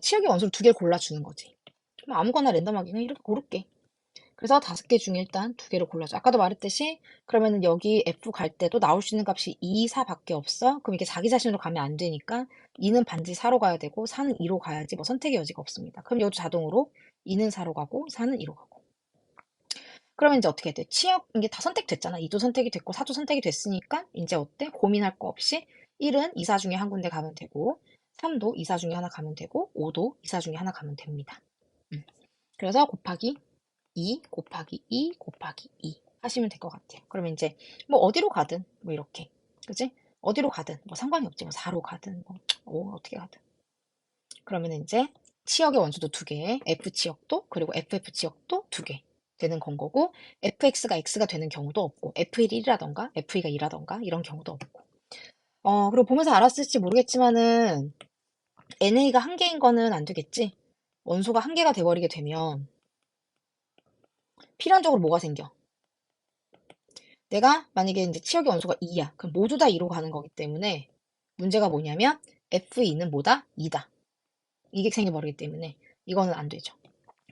치역의 원소를 두 개를 골라주는 거지. 그럼 아무거나 랜덤하게 그냥 이렇게 고를게. 그래서 5개 중에 일단 두 개를 골라줘. 아까도 말했듯이 그러면은 여기 F 갈 때도 나올 수 있는 값이 2, 4밖에 없어. 그럼 이게 자기 자신으로 가면 안 되니까 2는 반드시 4로 가야 되고 4는 2로 가야지 뭐 선택의 여지가 없습니다. 그럼 여기도 자동으로 2는 4로 가고 4는 2로 가고. 그러면 이제 어떻게 돼? 치역 이게 다 선택됐잖아. 2도 선택이 됐고 4도 선택이 됐으니까 이제 어때? 고민할 거 없이 1은 2, 4 중에 한 군데 가면 되고 3도 2, 4 중에 하나 가면 되고 5도 2, 4 중에 하나 가면 됩니다. 음. 그래서 곱하기 2 곱하기 2 곱하기 2 하시면 될 것 같아요. 그러면 이제 뭐 어디로 가든 뭐 이렇게 그지? 어디로 가든 뭐 상관이 없지 뭐 4로 가든 뭐 어떻게 가든 그러면 이제 치역의 원소도 두 개, F 치역도 그리고 FF 치역도 두 개 되는 건 거고 FX가 X가 되는 경우도 없고 F1이 1이라던가 F2가 2라던가 이런 경우도 없고 그리고 보면서 알았을지 모르겠지만은 NA가 한 개인 거는 안 되겠지? 원소가 한 개가 돼버리게 되면 필연적으로 뭐가 생겨? 내가 만약에 이제 치역의 원소가 2야. 그럼 모두 다 2로 가는 거기 때문에 문제가 뭐냐면 F2는 뭐다? 2다. 이게 생겨버리기 때문에 이거는 안 되죠.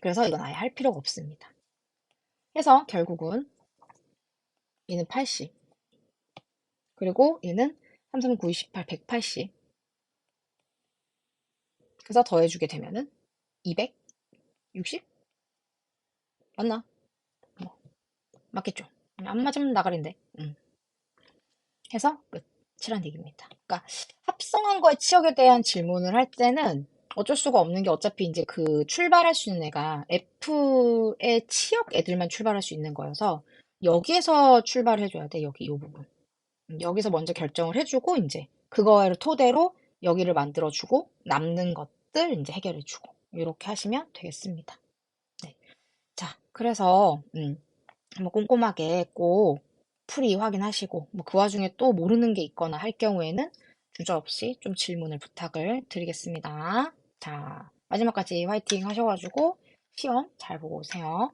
그래서 이건 아예 할 필요가 없습니다. 그래서 결국은 얘는 80 그리고 얘는 3, 3, 9, 28, 180 그래서 더해주게 되면은 260? 맞나? 뭐, 맞겠죠? 안 맞으면 나가린데. 해서 끝이란 얘기입니다. 그러니까 합성한 거의 치역에 대한 질문을 할 때는 어쩔 수가 없는 게 어차피 이제 그 출발할 수 있는 애가 F의 치역 애들만 출발할 수 있는 거여서 여기에서 출발을 해줘야 돼. 여기 이 부분. 여기서 먼저 결정을 해주고 이제 그거를 토대로 여기를 만들어주고 남는 것들 이제 해결해주고 이렇게 하시면 되겠습니다. 네. 자, 그래서 한번 꼼꼼하게 꼭 풀이 확인하시고 뭐 그 와중에 또 모르는 게 있거나 할 경우에는 주저없이 좀 질문을 부탁을 드리겠습니다. 자, 마지막까지 화이팅 하셔가지고 시험 잘 보고 오세요.